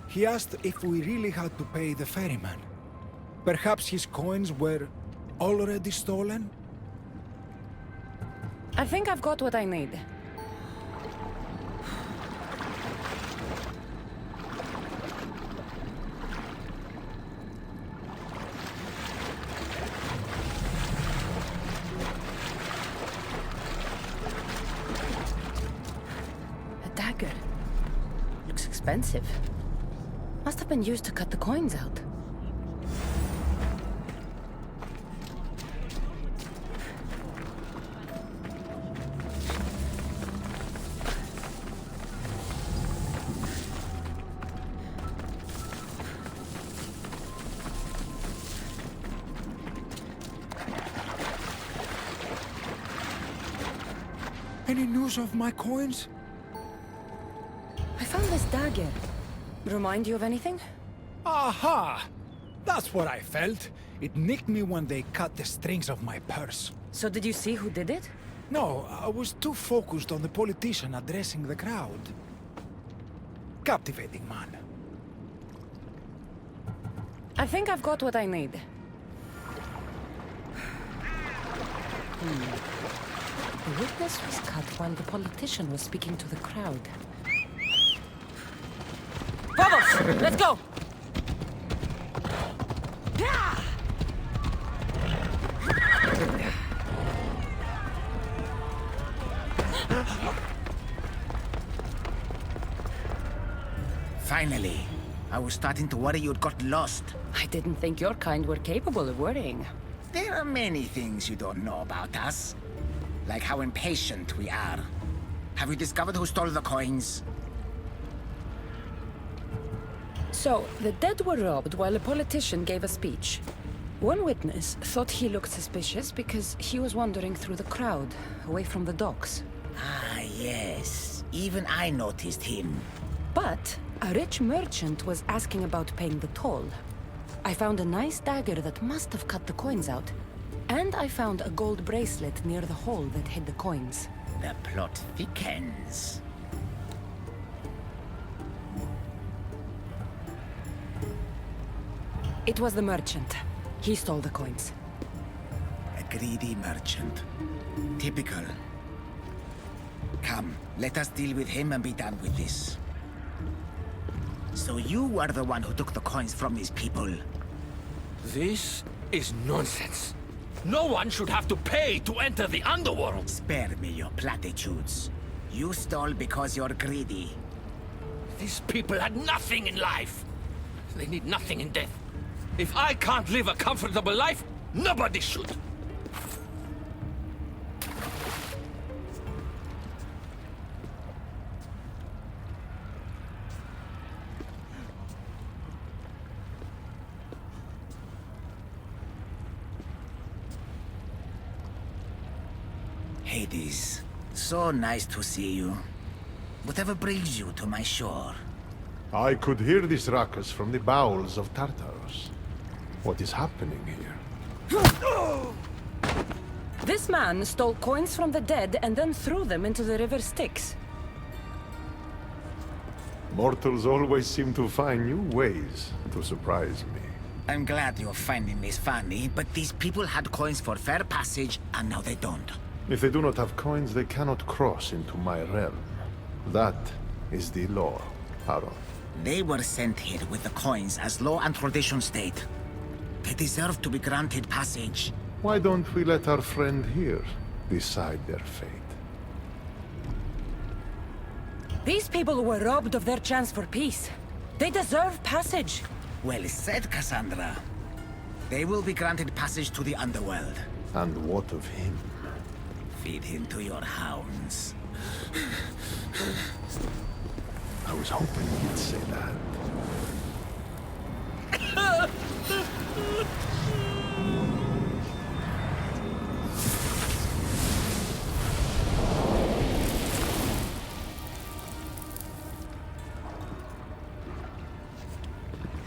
He asked if we really had to pay the ferryman. Perhaps his coins were already stolen? I think I've got what I need. A dagger. Looks expensive. Must have been used to cut the coins out. Any news of my coins? I found this dagger. Remind you of anything? Aha! That's what I felt. It nicked me when they cut the strings of my purse. So did you see who did it? No, I was too focused on the politician addressing the crowd. Captivating man. I think I've got what I need. The witness was cut while the politician was speaking to the crowd. Vamos! Let's go! Finally. I was starting to worry you'd got lost. I didn't think your kind were capable of worrying. There are many things you don't know about us. Like how impatient we are. Have you discovered who stole the coins? So, the dead were robbed while a politician gave a speech. One witness thought he looked suspicious because he was wandering through the crowd, away from the docks. Ah, yes. Even I noticed him. But a rich merchant was asking about paying the toll. I found a nice dagger that must have cut the coins out. And I found a gold bracelet near the hole that hid the coins. The plot thickens. It was the merchant. He stole the coins. A greedy merchant. Typical. Come, let us deal with him and be done with this. So you are the one who took the coins from these people. This is nonsense. No one should have to pay to enter the underworld. Spare me your platitudes. You stole because you're greedy. These people had nothing in life. They need nothing in death. If I can't live a comfortable life, nobody should. Hades. So nice to see you. Whatever brings you to my shore? I could hear this ruckus from the bowels of Tartarus. What is happening here? This man stole coins from the dead and then threw them into the river Styx. Mortals always seem to find new ways to surprise me. I'm glad you're finding this funny, but these people had coins for fair passage, and now they don't. If they do not have coins, they cannot cross into my realm. That is the law, Aaron. They were sent here with the coins as law and tradition state. They deserve to be granted passage. Why don't we let our friend here decide their fate? These people were robbed of their chance for peace. They deserve passage. Well said, Cassandra. They will be granted passage to the underworld. And what of him? Feed him to your hounds. I was hoping you'd say that.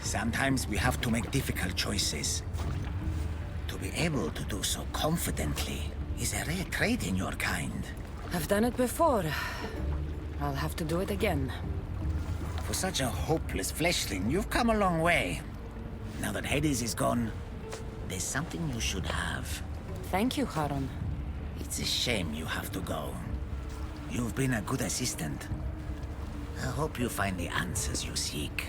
Sometimes we have to make difficult choices. To be able to do so confidently is a rare trait in your kind. I've done it before. I'll have to do it again. For such a hopeless fleshling, you've come a long way. Now that Hades is gone, there's something you should have. Thank you, Charon. It's a shame you have to go. You've been a good assistant. I hope you find the answers you seek.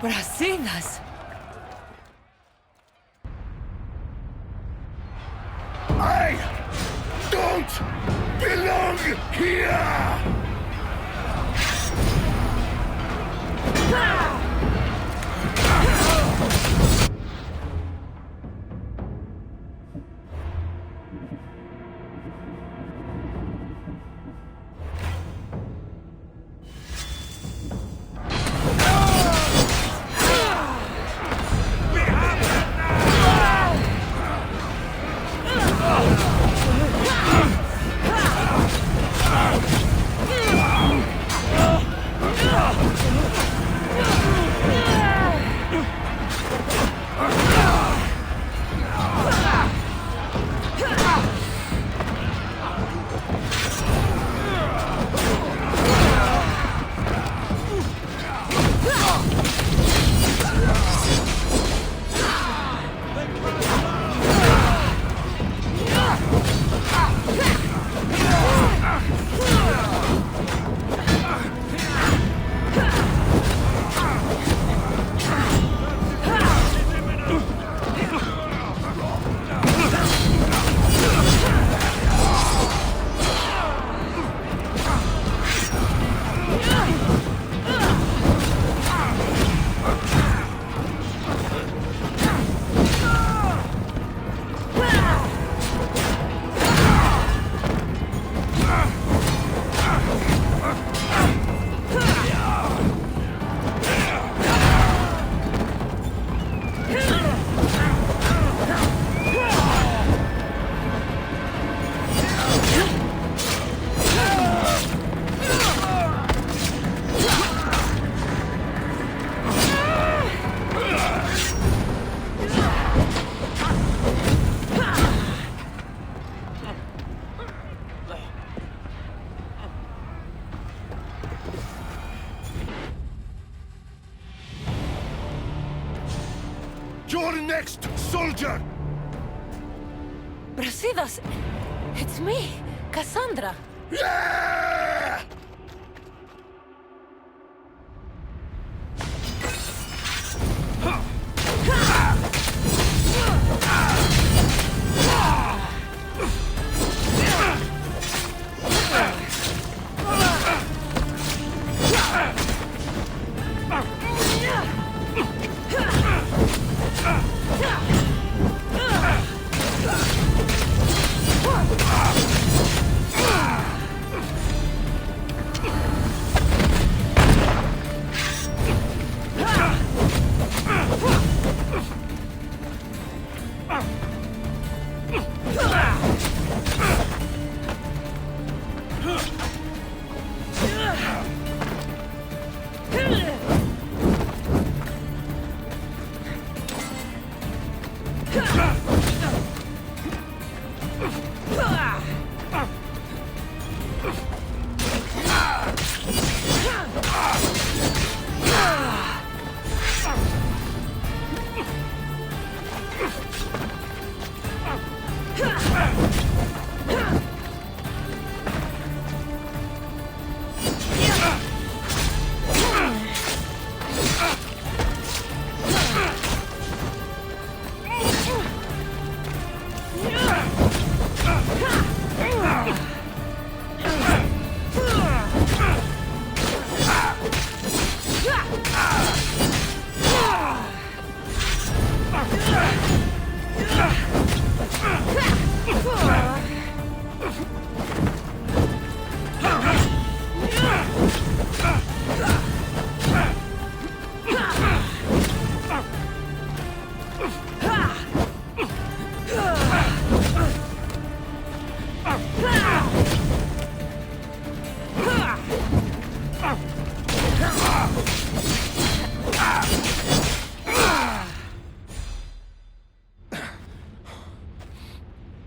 Brasinas! I don't belong here! You're next, soldier! Brasidas! It's me, Cassandra! Yeah!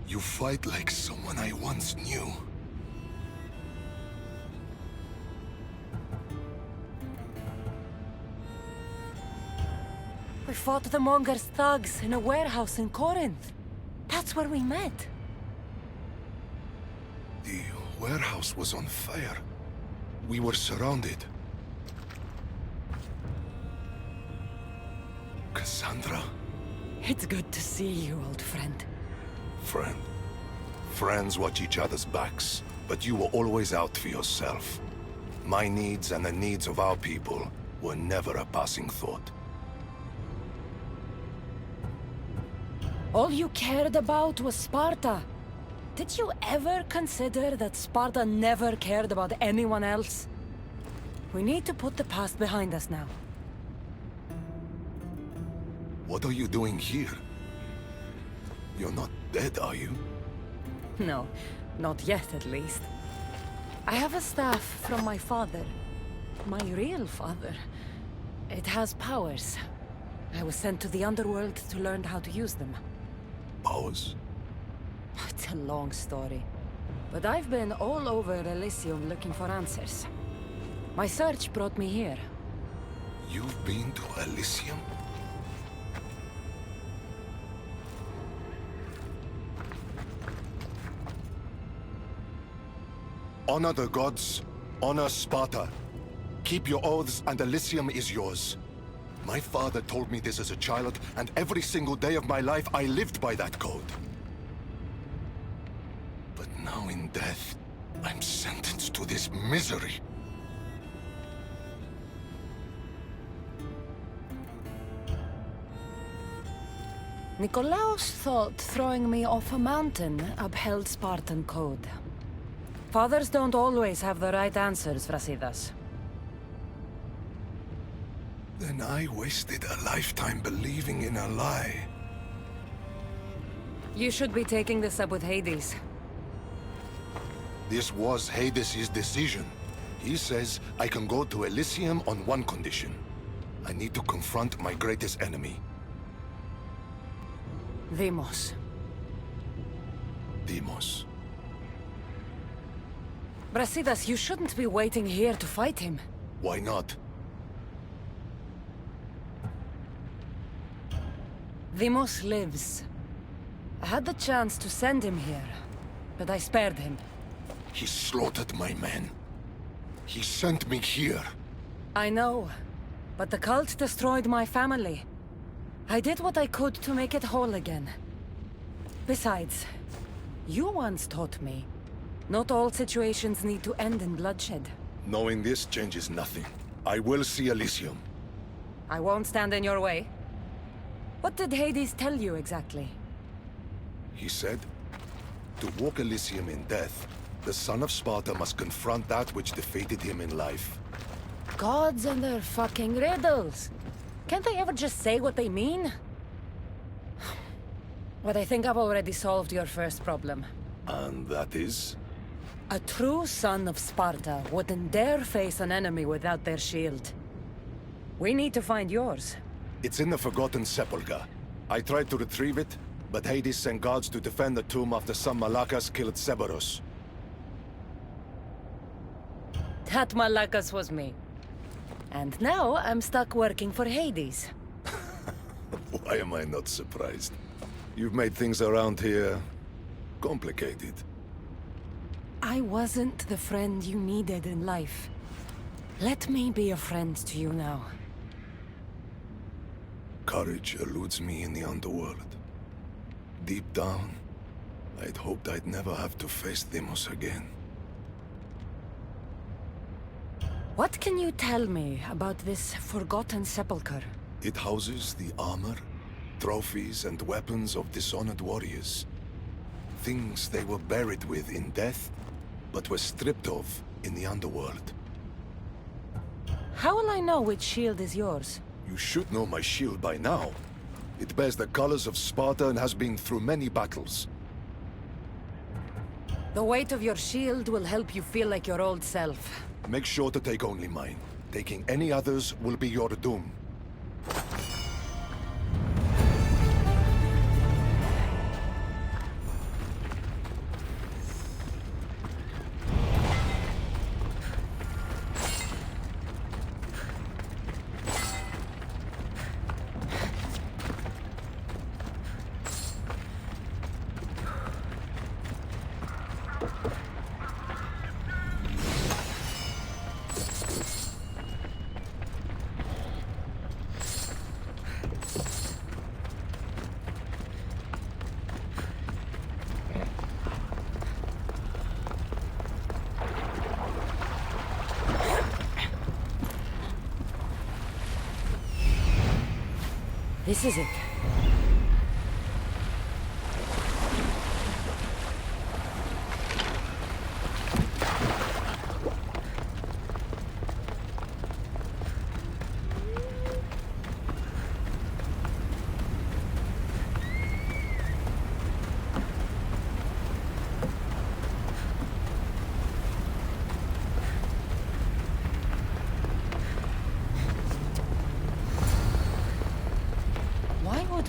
You fight like someone I once knew. We fought the Monger's thugs in a warehouse in Corinth. That's where we met. The warehouse was on fire. We were surrounded. Cassandra? It's good to see you, old friend. Friend. Friends watch each other's backs, but you were always out for yourself. My needs and the needs of our people were never a passing thought. All you cared about was Sparta. Did you ever consider that Sparta never cared about anyone else? We need to put the past behind us now. What are you doing here? You're not dead, are you? No, not yet at least. I have a staff from my father. My real father. It has powers. I was sent to the underworld to learn how to use them. Powers? It's a long story. But I've been all over Elysium looking for answers. My search brought me here. You've been to Elysium? Honor the gods. Honor Sparta. Keep your oaths and Elysium is yours. My father told me this as a child, and every single day of my life I lived by that code. But now in death, I'm sentenced to this misery. Nikolaos thought throwing me off a mountain upheld Spartan code. Fathers don't always have the right answers, Brasidas. Then I wasted a lifetime believing in a lie. You should be taking this up with Hades. This was Hades' decision. He says I can go to Elysium on one condition. I need to confront my greatest enemy. Deimos. Deimos. Brasidas, you shouldn't be waiting here to fight him. Why not? Deimos lives. I had the chance to send him here, but I spared him. He slaughtered my men. He sent me here. I know, but the cult destroyed my family. I did what I could to make it whole again. Besides, you once taught me, not all situations need to end in bloodshed. Knowing this changes nothing. I will see Elysium. I won't stand in your way. What did Hades tell you exactly? He said, to walk Elysium in death, the son of Sparta must confront that which defeated him in life. Gods and their fucking riddles. Can't they ever just say what they mean? But I think I've already solved your first problem. And that is? A true son of Sparta wouldn't dare face an enemy without their shield. We need to find yours. It's in the Forgotten Sepulchre. I tried to retrieve it, but Hades sent guards to defend the tomb after some Malakas killed Cerberus. That Malakas was me. And now I'm stuck working for Hades. Why am I not surprised? You've made things around here complicated. I wasn't the friend you needed in life. Let me be a friend to you now. Courage eludes me in the underworld. Deep down, I'd hoped I'd never have to face Deimos again. What can you tell me about this Forgotten Sepulchre? It houses the armor, trophies, and weapons of dishonored warriors. Things they were buried with in death, but were stripped of in the underworld. How will I know which shield is yours? You should know my shield by now. It bears the colors of Sparta and has been through many battles. The weight of your shield will help you feel like your old self. Make sure to take only mine. Taking any others will be your doom. This is it.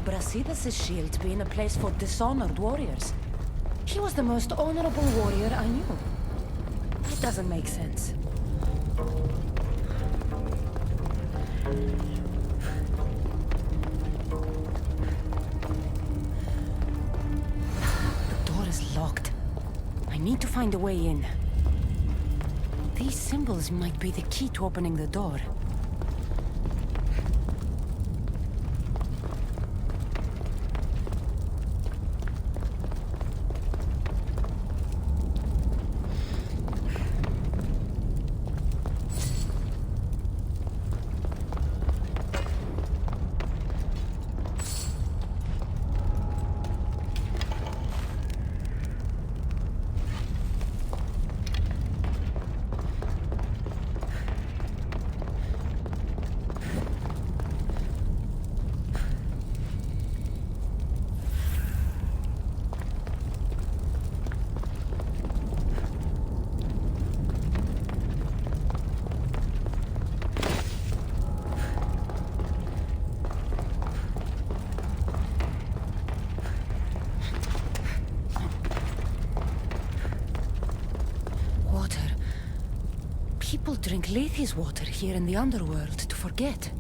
Brasidas' shield be in a place for dishonored warriors? He was the most honorable warrior I knew. That doesn't make sense. The door is locked. I need to find a way in. These symbols might be the key to opening the door. People drink Lethe's water here in the underworld to forget.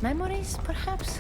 Memories, perhaps?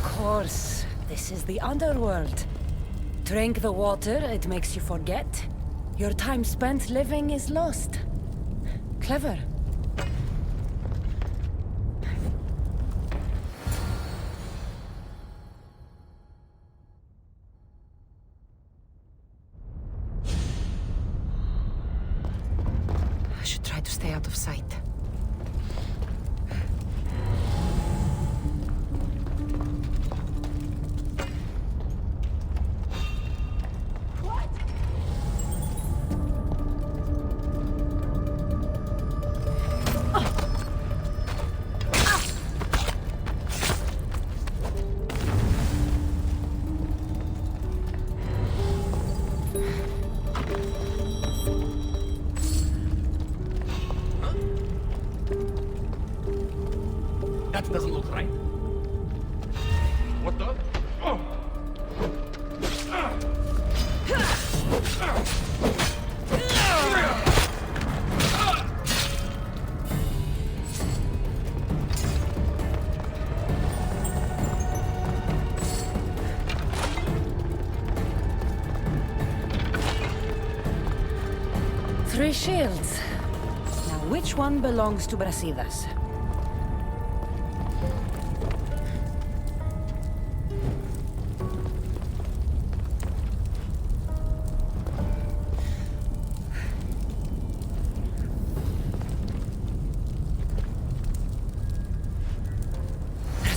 Course, this is the underworld. Drink the water, it makes you forget. Your time spent living is lost. Clever. I should try to stay out of sight. That doesn't look right. What the? Oh. Three shields. Now, which one belongs to Brasidas?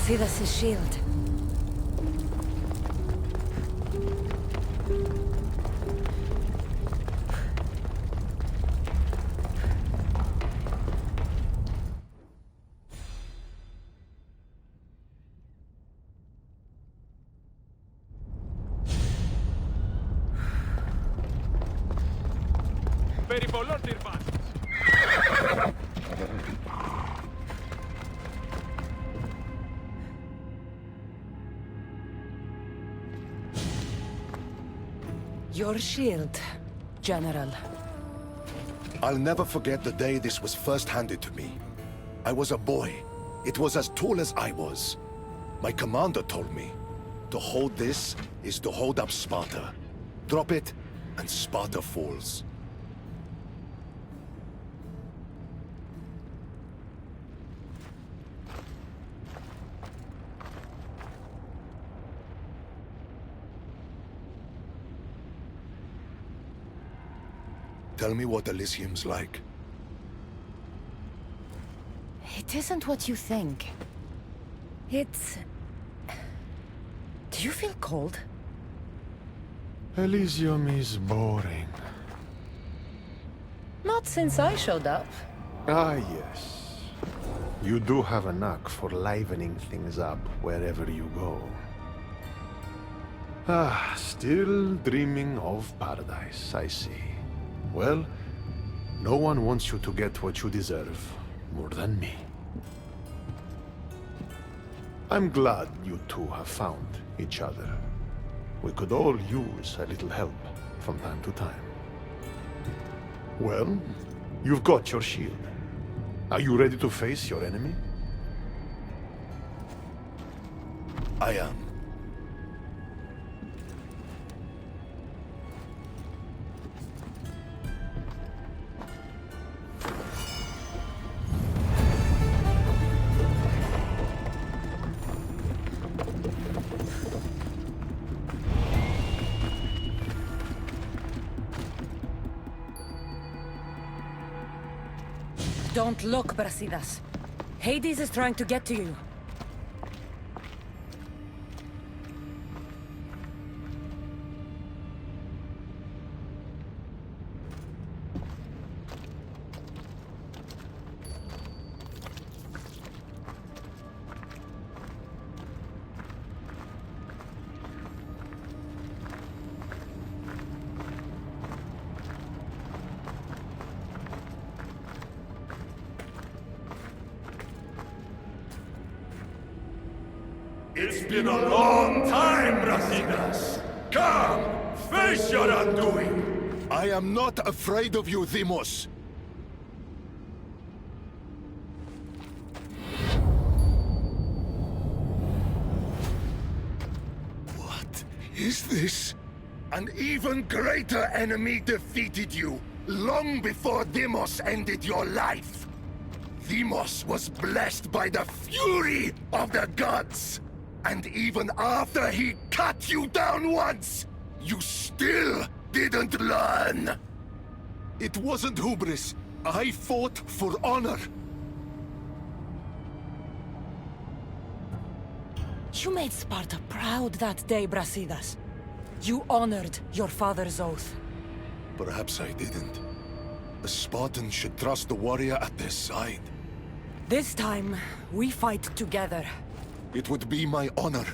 Brasidas' shield. Your shield, General. I'll never forget the day this was first handed to me. I was a boy. It was as tall as I was. My commander told me, to hold this is to hold up Sparta. Drop it, and Sparta falls. Tell me what Elysium's like. It isn't what you think. It's... Do you feel cold? Elysium is boring. Not since I showed up. Ah, yes. You do have a knack for livening things up wherever you go. Ah, still dreaming of paradise, I see. Well, no one wants you to get what you deserve more than me. I'm glad you two have found each other. We could all use a little help from time to time. Well, you've got your shield. Are you ready to face your enemy? I am. Don't look, Brasidas. Hades is trying to get to you. It's been a long time, Brasidas! Come! Face your undoing! I am not afraid of you, Deimos. What is this? An even greater enemy defeated you, long before Deimos ended your life. Deimos was blessed by the fury of the gods. And even after he cut you down once, you still didn't learn. It wasn't hubris. I fought for honor. You made Sparta proud that day, Brasidas. You honored your father's oath. Perhaps I didn't. A Spartan should trust the warrior at their side. This time, we fight together. It would be my honor.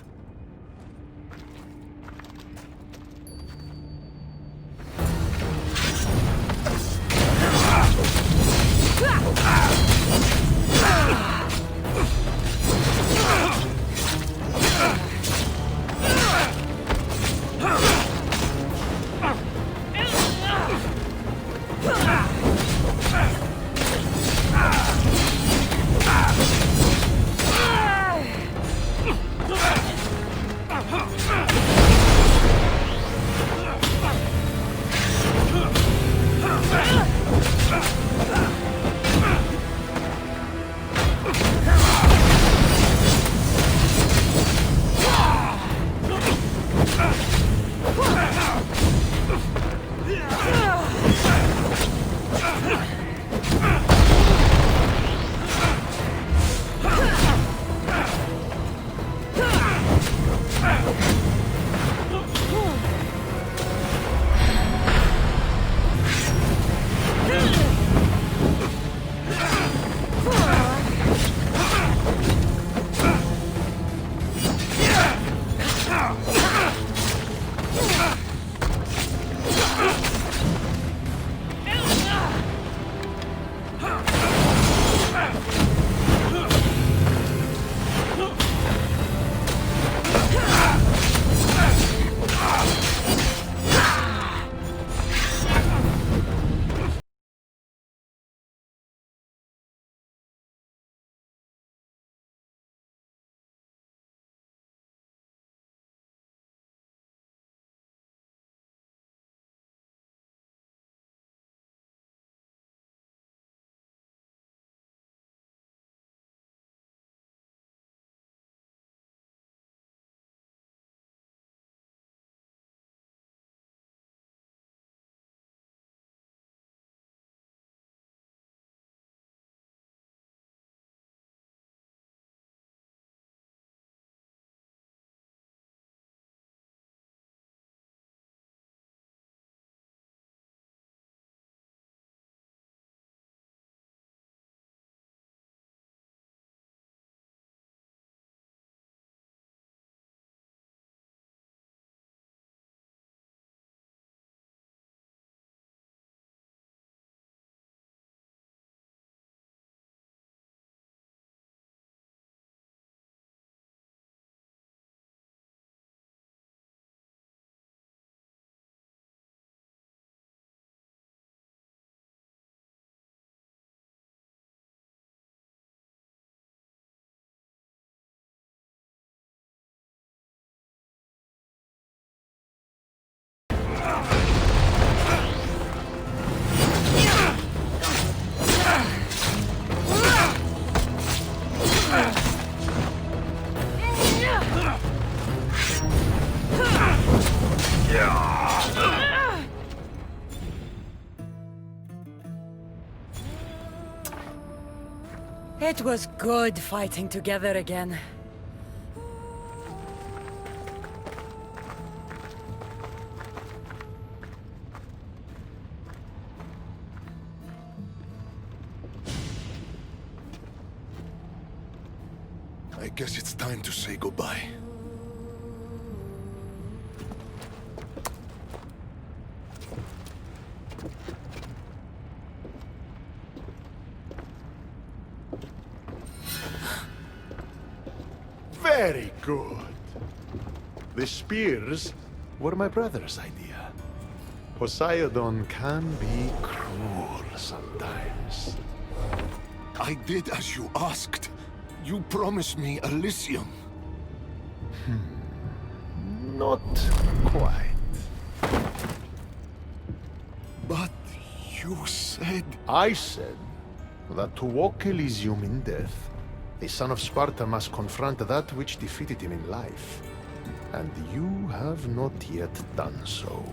It was good fighting together again. I guess it's time to say goodbye. Very good. The spears were my brother's idea. Poseidon can be cruel sometimes. I did as you asked. You promised me Elysium. Not quite. But you said... I said that to walk Elysium in death, the son of Sparta must confront that which defeated him in life. And you have not yet done so.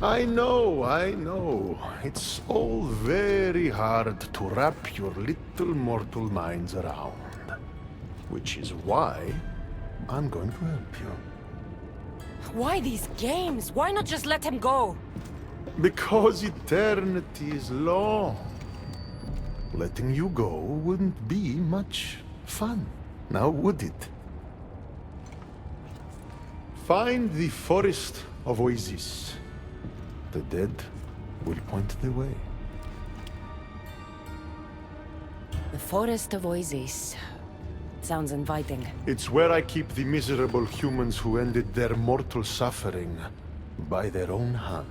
I know. It's all very hard to wrap your little mortal minds around. Which is why I'm going to help you. Why these games? Why not just let him go? Because eternity is long. Letting you go wouldn't be much fun, now would it? Find the forest of Oasis. The dead will point the way. The forest of Oasis. Sounds inviting. It's where I keep the miserable humans who ended their mortal suffering by their own hand.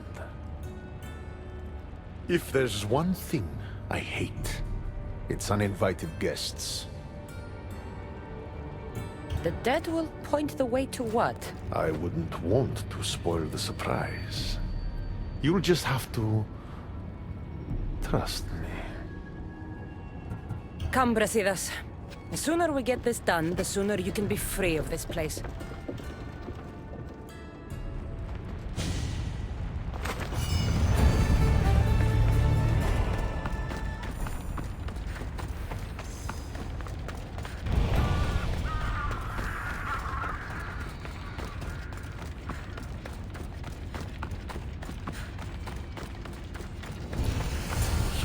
If there's one thing I hate, it's uninvited guests. The dead will point the way to what? I wouldn't want to spoil the surprise. You'll just have to... trust me. Come, Brasidas. The sooner we get this done, the sooner you can be free of this place.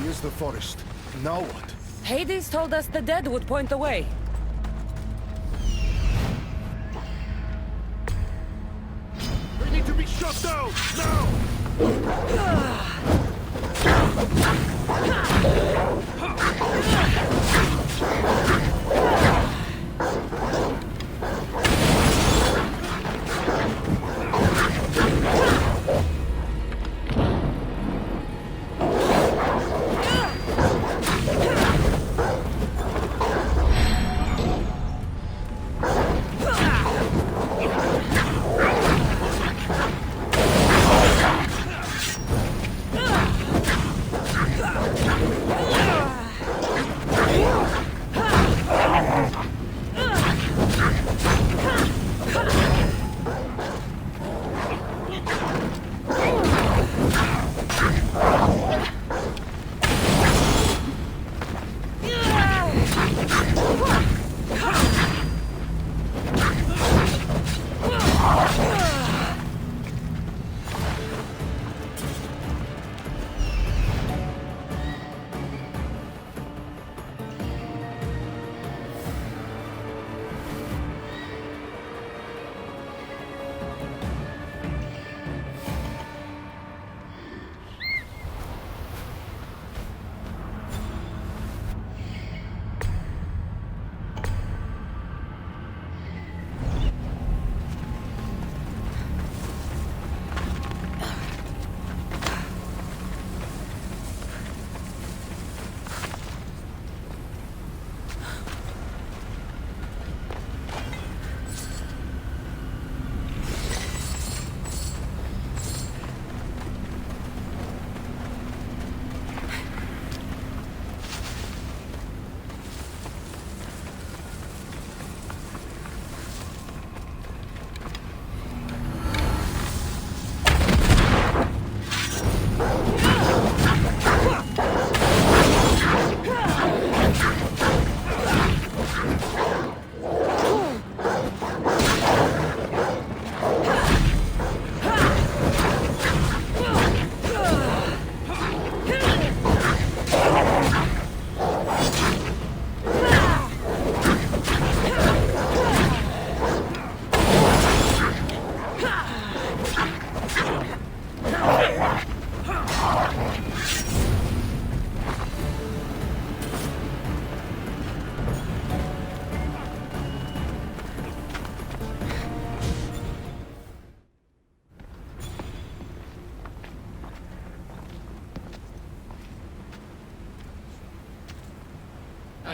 Here's the forest. Now what? Hades told us the dead would point the way. We need to be shut down! Now!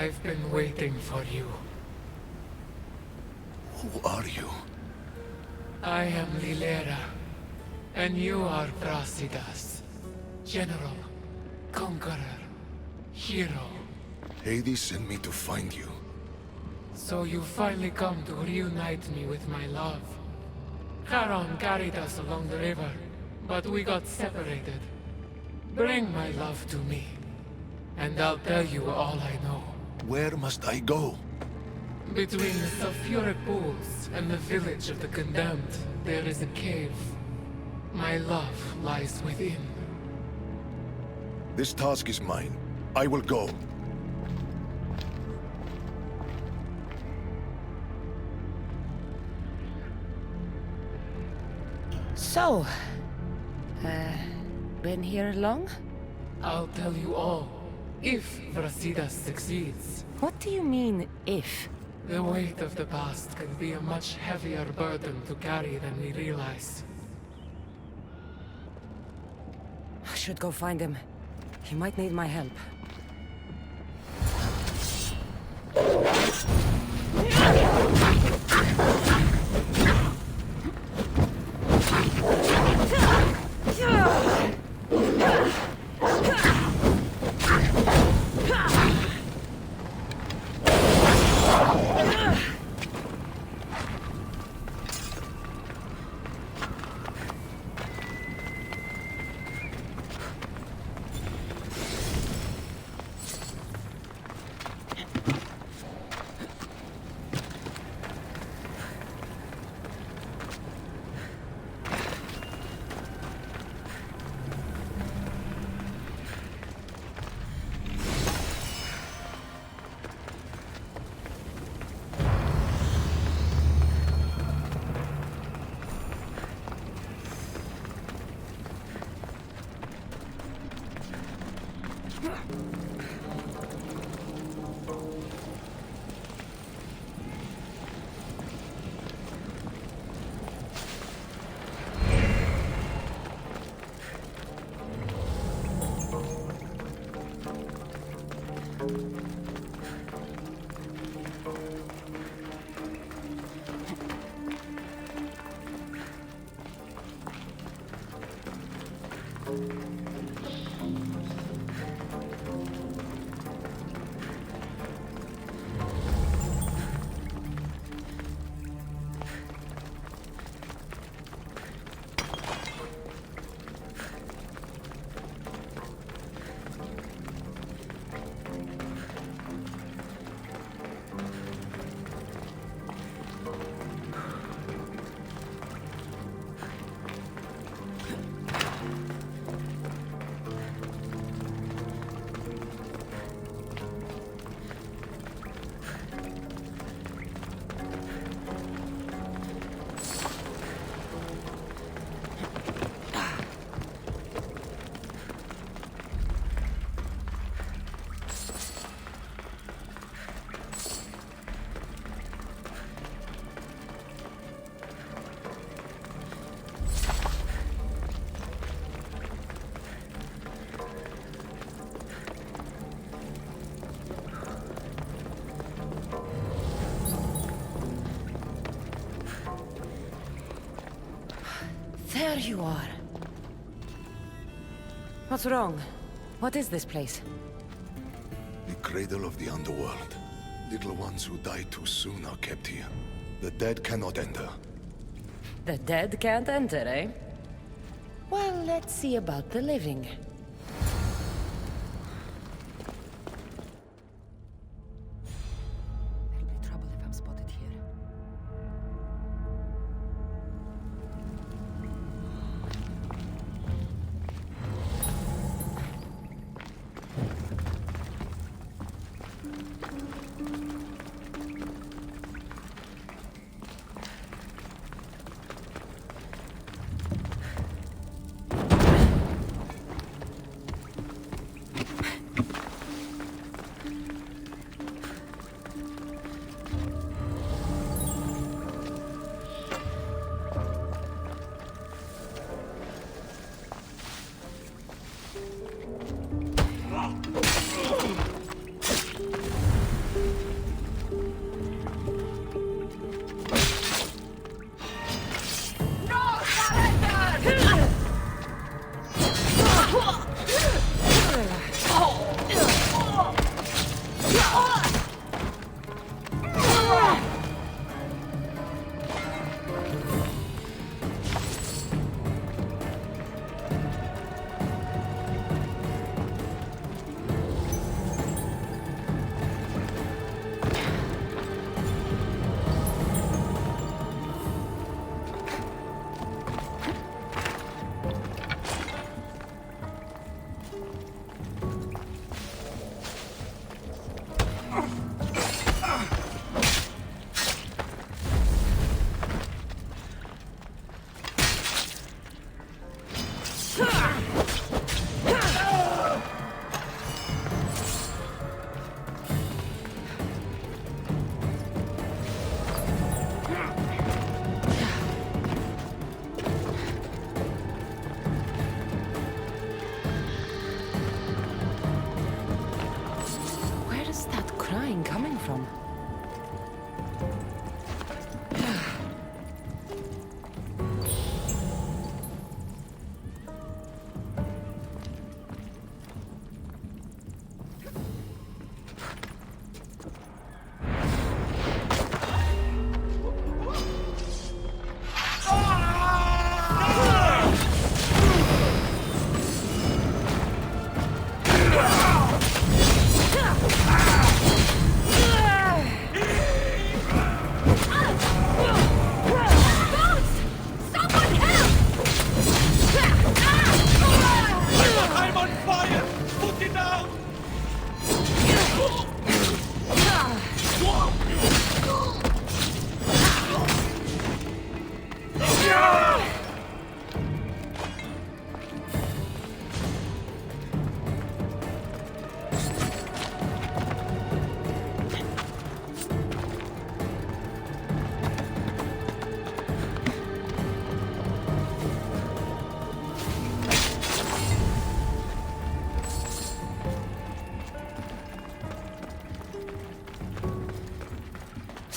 I've been waiting for you. Who are you? I am Lilera, and you are Brasidas. General, conqueror, hero. Hades sent me to find you. So you finally come to reunite me with my love. Charon carried us along the river, but we got separated. Bring my love to me, and I'll tell you all I know. Where must I go? Between the sulfuric pools and the village of the condemned, there is a cave. My love lies within. This task is mine. I will go. So, been here long? I'll tell you all, if Brasidas succeeds. What do you mean, if? The weight of the past can be a much heavier burden to carry than we realize. I should go find him. He might need my help. There you are. What's wrong? What is this place? The cradle of the underworld. Little ones who die too soon are kept here. The dead cannot enter. The dead can't enter, eh? Well, let's see about the living. There'll be trouble if I'm spotted here.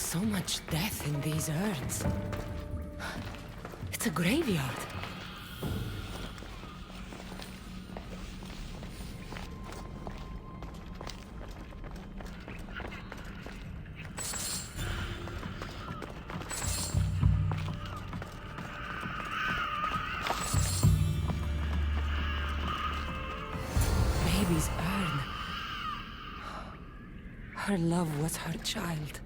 So much death in these urns. It's a graveyard. Baby's urn. Her love was her child.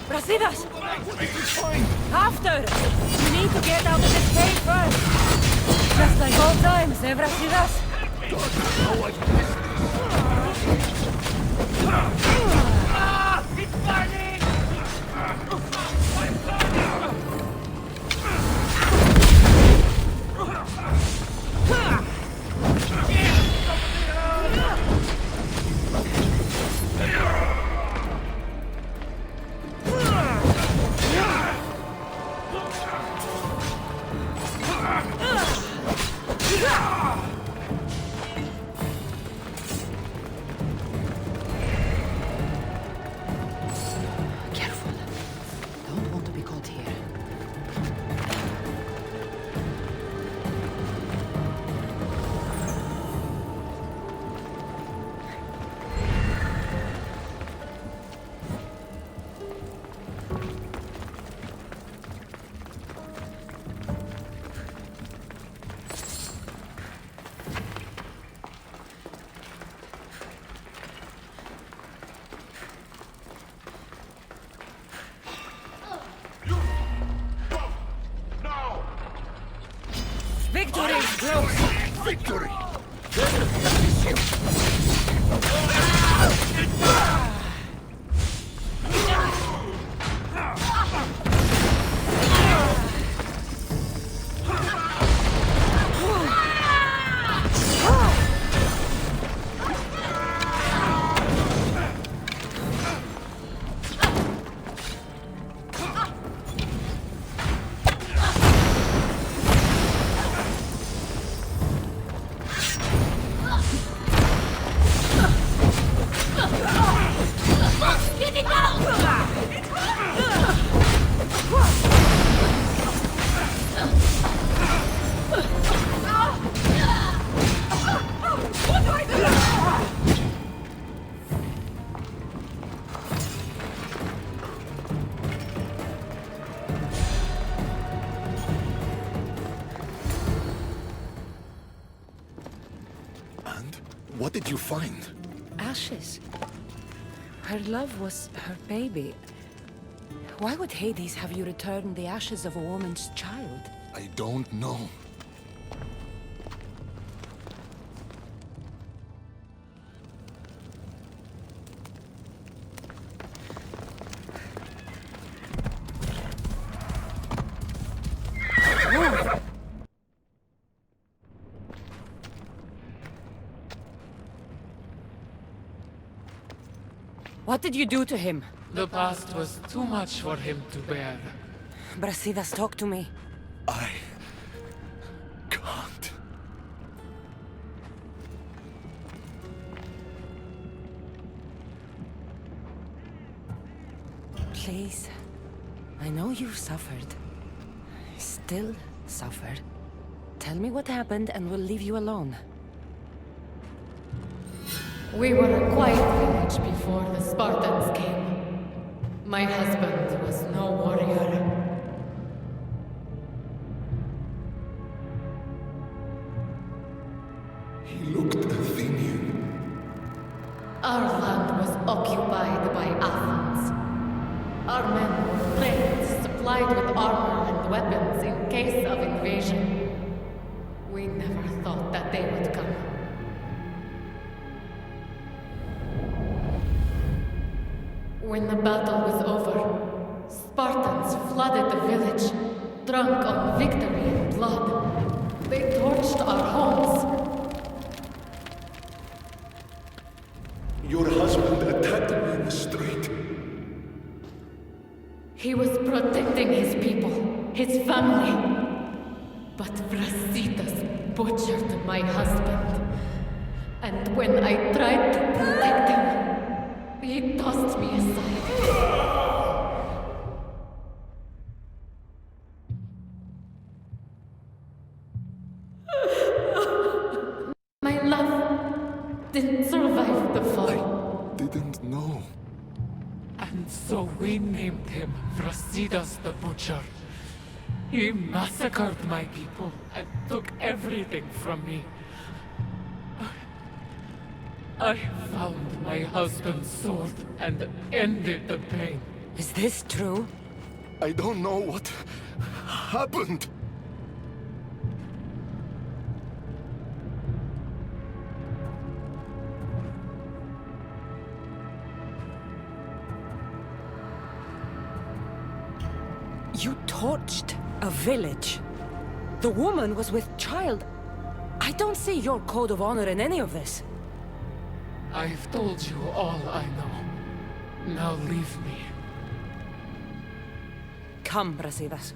Brasidas! After! You need to get out of this cave first! Just like old times, eh, Brasidas? It's burning! Careful. Don't want to be caught here. Victory is close! Victory! happened? What did you find? Ashes. Her love was her baby. Why would Hades have you return the ashes of a woman's child? I don't know. What did you do to him? The past was too much for him to bear. Brasidas, talk to me. I can't. Please. I know you've suffered. Still suffer. Tell me what happened and we'll leave you alone. We were a quiet village before the Spartans came. My husband was no warrior. He looked Athenian. Our land was occupied by Athens. Our men were trained, supplied with armor and weapons in case of invasion. We never thought that they would come. When the battle was over, Spartans flooded the village, drunk on victory and blood. They torched our homes. Your husband attacked me in the street. He was protecting his people, his family. But Brasidas butchered my husband. And when I tried to protect him, he tossed me aside. My love didn't survive the fall. I didn't know. And so we named him Brasidas the Butcher. He massacred my people and took everything from me. I found my husband's sword and ended the pain. Is this true? I don't know what happened. You torched a village. The woman was with child. I don't see your code of honor in any of this. I've told you all I know. Now leave me. Come, Brasidas.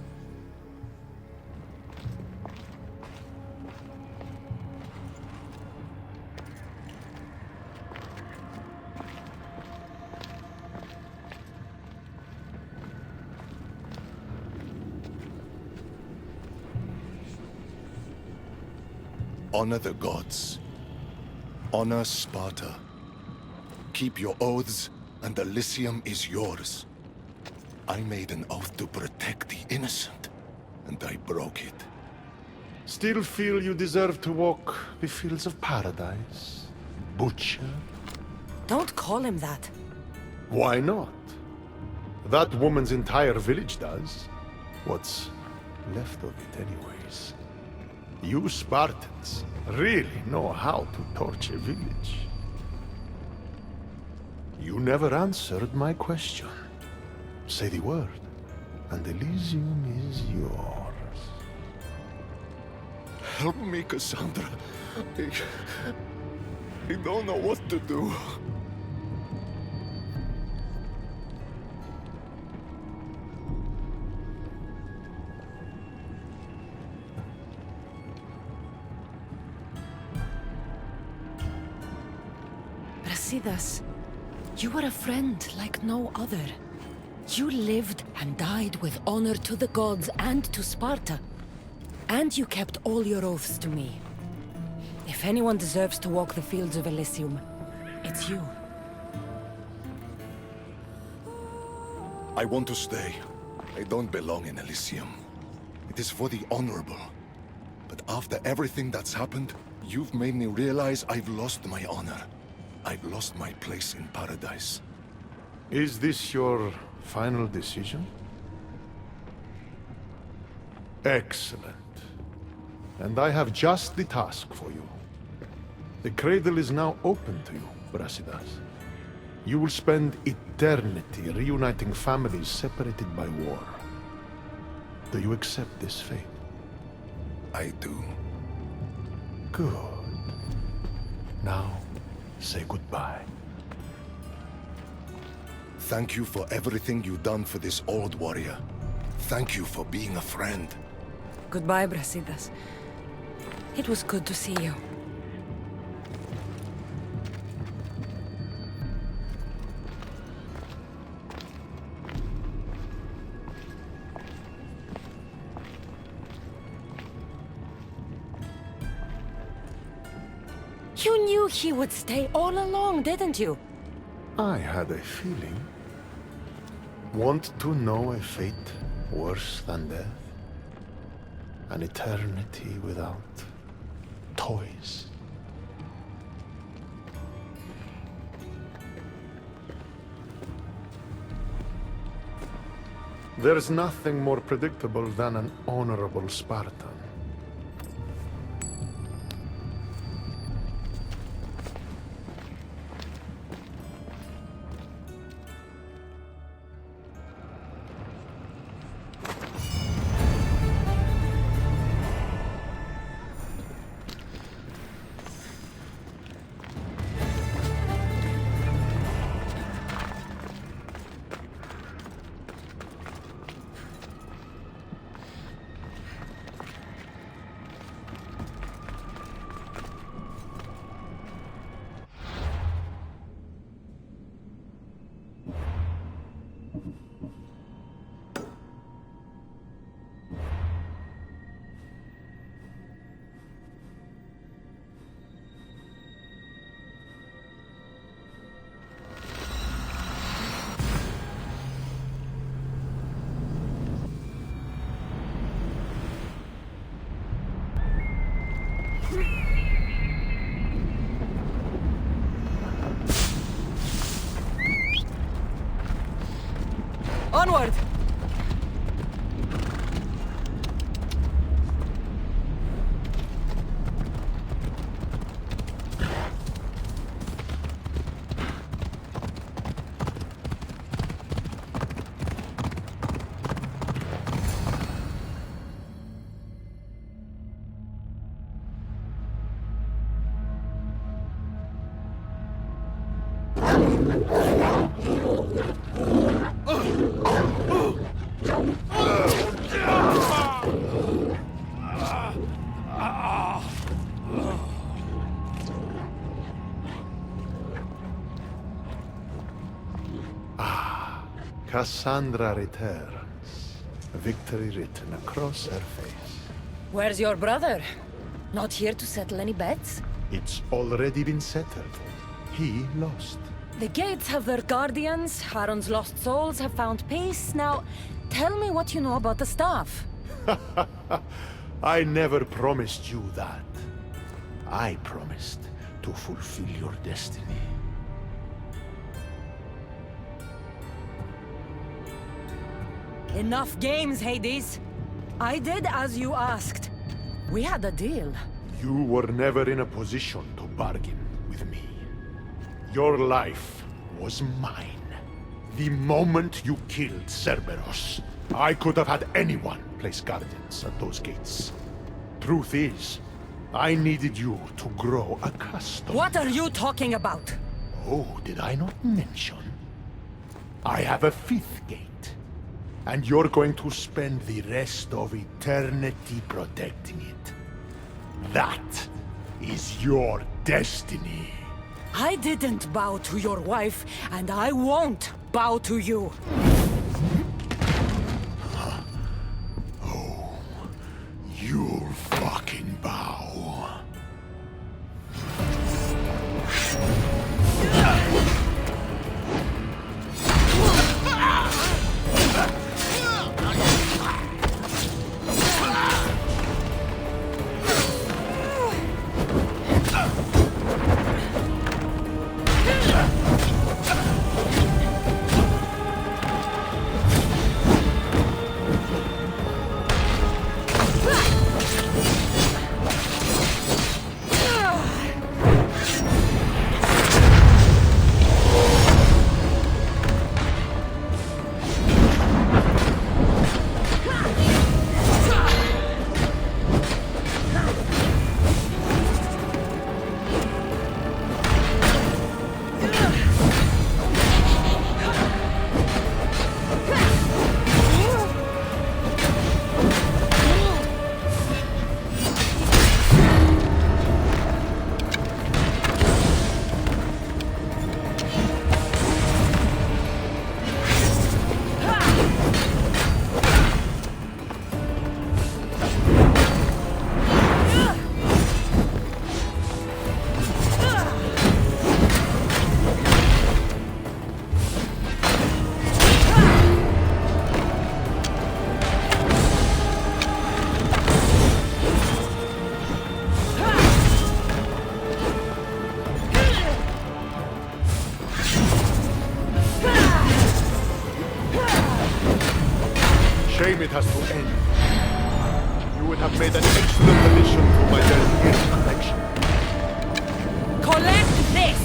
Honor the gods. Honor Sparta. Keep your oaths, and Elysium is yours. I made an oath to protect the innocent, and I broke it. Still feel you deserve to walk the fields of paradise, Butcher? Don't call him that. Why not? That woman's entire village does. What's left of it, anyways. You Spartans really know how to torture a village. You never answered my question. Say the word, and Elysium is yours. Help me, Cassandra. I don't know what to do. Brasidas, you were a friend like no other. You lived and died with honor to the gods and to Sparta. And you kept all your oaths to me. If anyone deserves to walk the fields of Elysium, it's you. I want to stay. I don't belong in Elysium. It is for the honorable. But after everything that's happened, You've made me realize I've lost my honor. I've lost my place in paradise. Is this your final decision? Excellent. And I have just the task for you. The cradle is now open to you, Brasidas. You will spend eternity reuniting families separated by war. Do you accept this fate? I do. Good. Now, say goodbye. Thank you for everything you've done for this old warrior. Thank you for being a friend. Goodbye, Brasidas. It was good to see you. You knew he would stay all along, didn't you? I had a feeling. Want to know a fate worse than death? An eternity without toys. There's nothing more predictable than an honorable Spartan. Onward! Cassandra returns, victory written across her face. Where's your brother? Not here to settle any bets? It's already been settled. He lost. The gates have their guardians, Charon's lost souls have found peace. Now, tell me what you know about the staff. I never promised you that. I promised to fulfill your destiny. Enough games, Hades. I did as you asked. We had a deal. You were never in a position to bargain with me. Your life was mine. The moment you killed Cerberus, I could have had anyone place guardians at those gates. Truth is, I needed you to grow accustomed. What are you talking about? Oh, did I not mention? I have a fifth gate. And you're going to spend the rest of eternity protecting it. That is your destiny. I didn't bow to your wife, and I won't bow to you. Oh, you'll fucking bow. shame it has to end. You would have made an excellent addition to my Delirium collection. Collect this!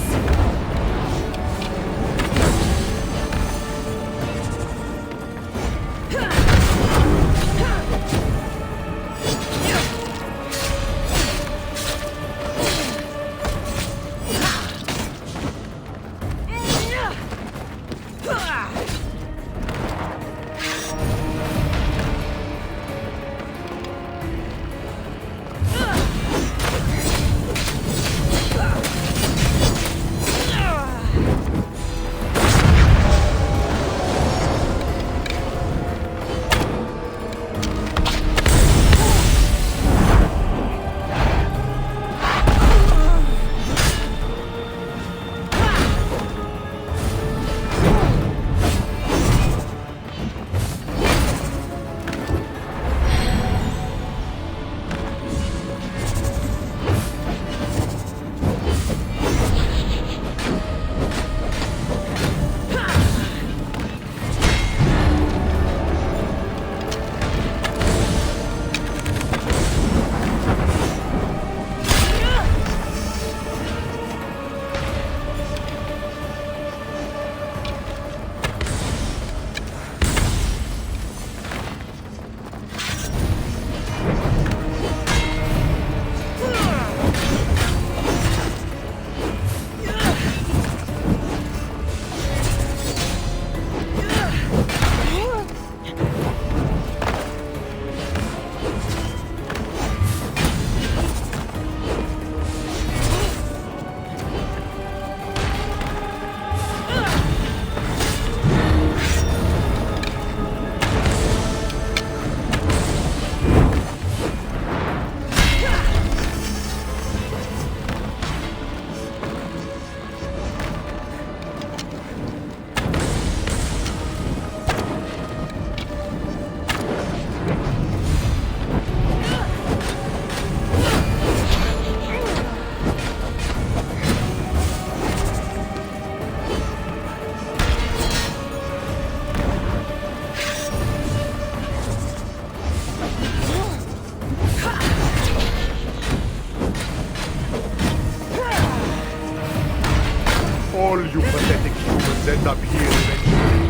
All you pathetic humans end up here eventually.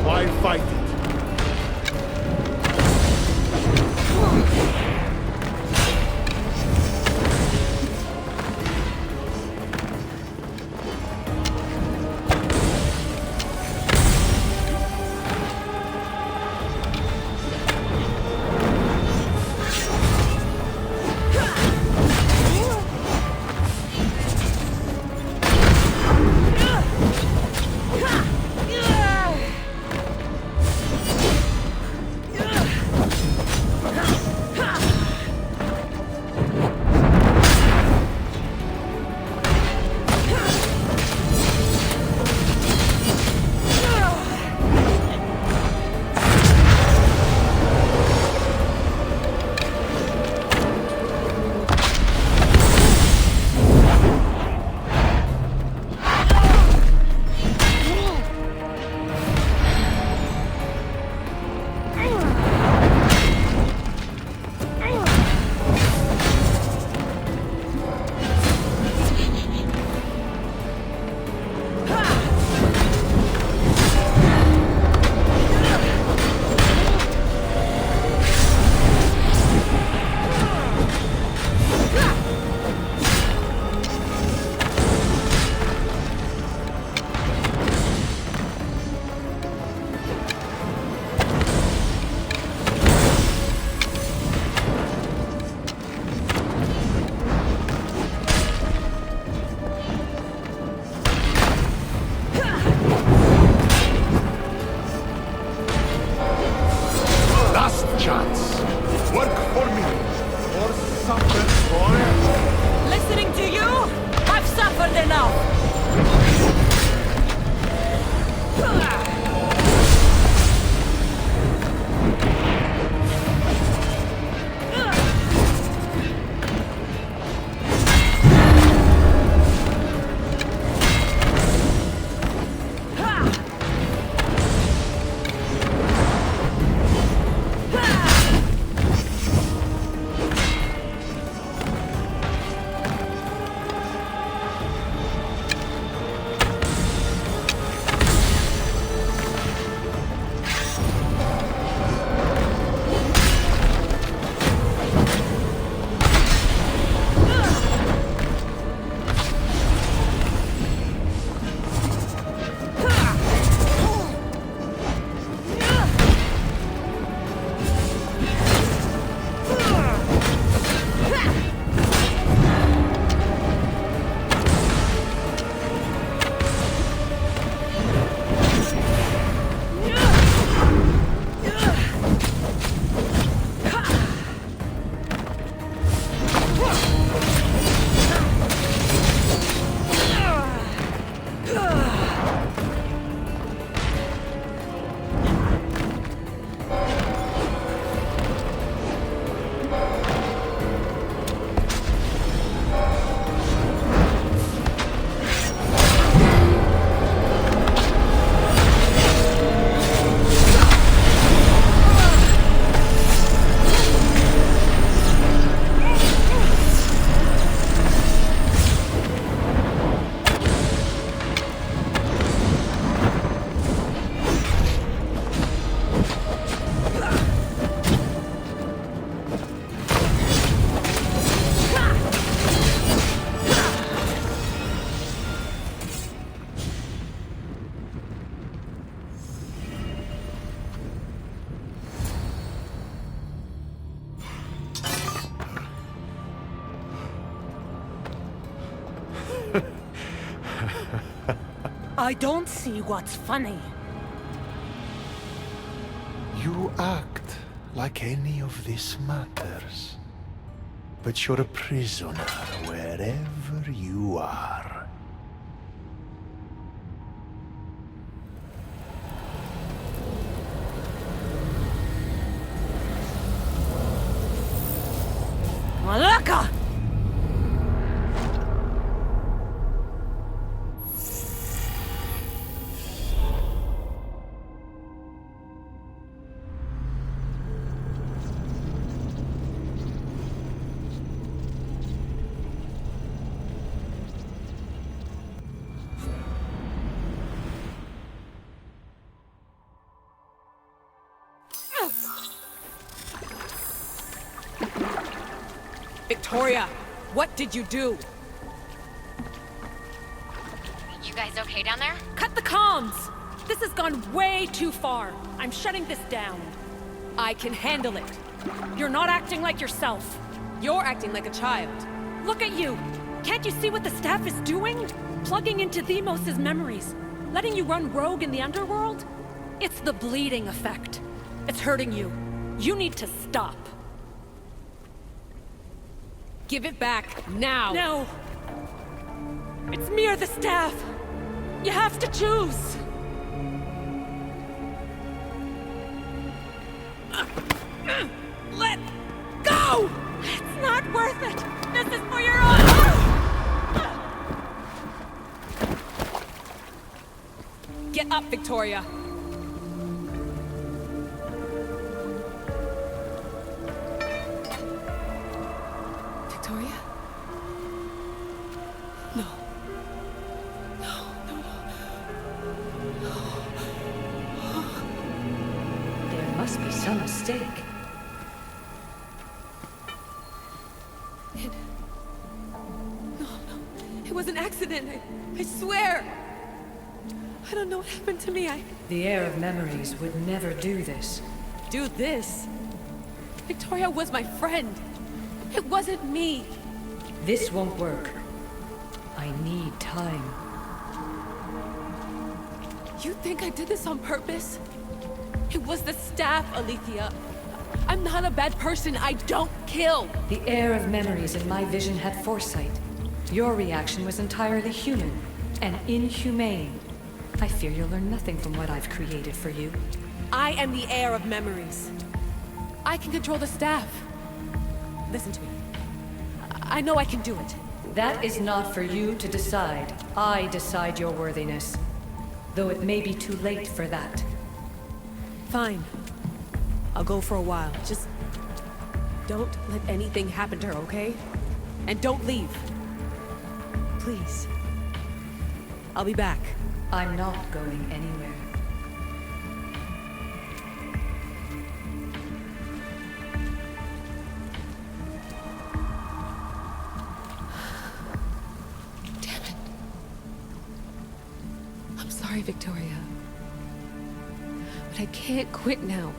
Why fight it? I don't see what's funny. You act like any of this matters. But you're a prisoner wherever you are. Malaka! Victoria, what did you do? You guys okay down there? Cut the comms! This has gone way too far. I'm shutting this down. I can handle it. You're not acting like yourself. You're acting like a child. Look at you! Can't you see what the staff is doing? Plugging into Deimos' memories. Letting you run rogue in the underworld? It's the bleeding effect. It's hurting you. You need to stop. Give it back, now! No! It's me or the staff! You have to choose! Let go! It's not worth it! This is for your own... Get up, Victoria! Victoria? No. No, no, no. There must be some mistake. No, it was an accident. I swear. I don't know what happened to me. The heir of memories would never do this. Do this? Victoria was my friend. It wasn't me. This won't work. I need time. You think I did this on purpose? It was the staff, Alethea. I'm not a bad person. I don't kill. The heir of memories in my vision had foresight. Your reaction was entirely human and inhumane. I fear you'll learn nothing from what I've created for you. I am the heir of memories. I can control the staff. Listen to me. I know I can do it. That is not for you to decide. I decide your worthiness. Though it may be too late for that. Fine. I'll go for a while. Just don't let anything happen to her, okay? And don't leave. Please. I'll be back. I'm not going anywhere. Damn it. I'm sorry, Victoria. But I can't quit now.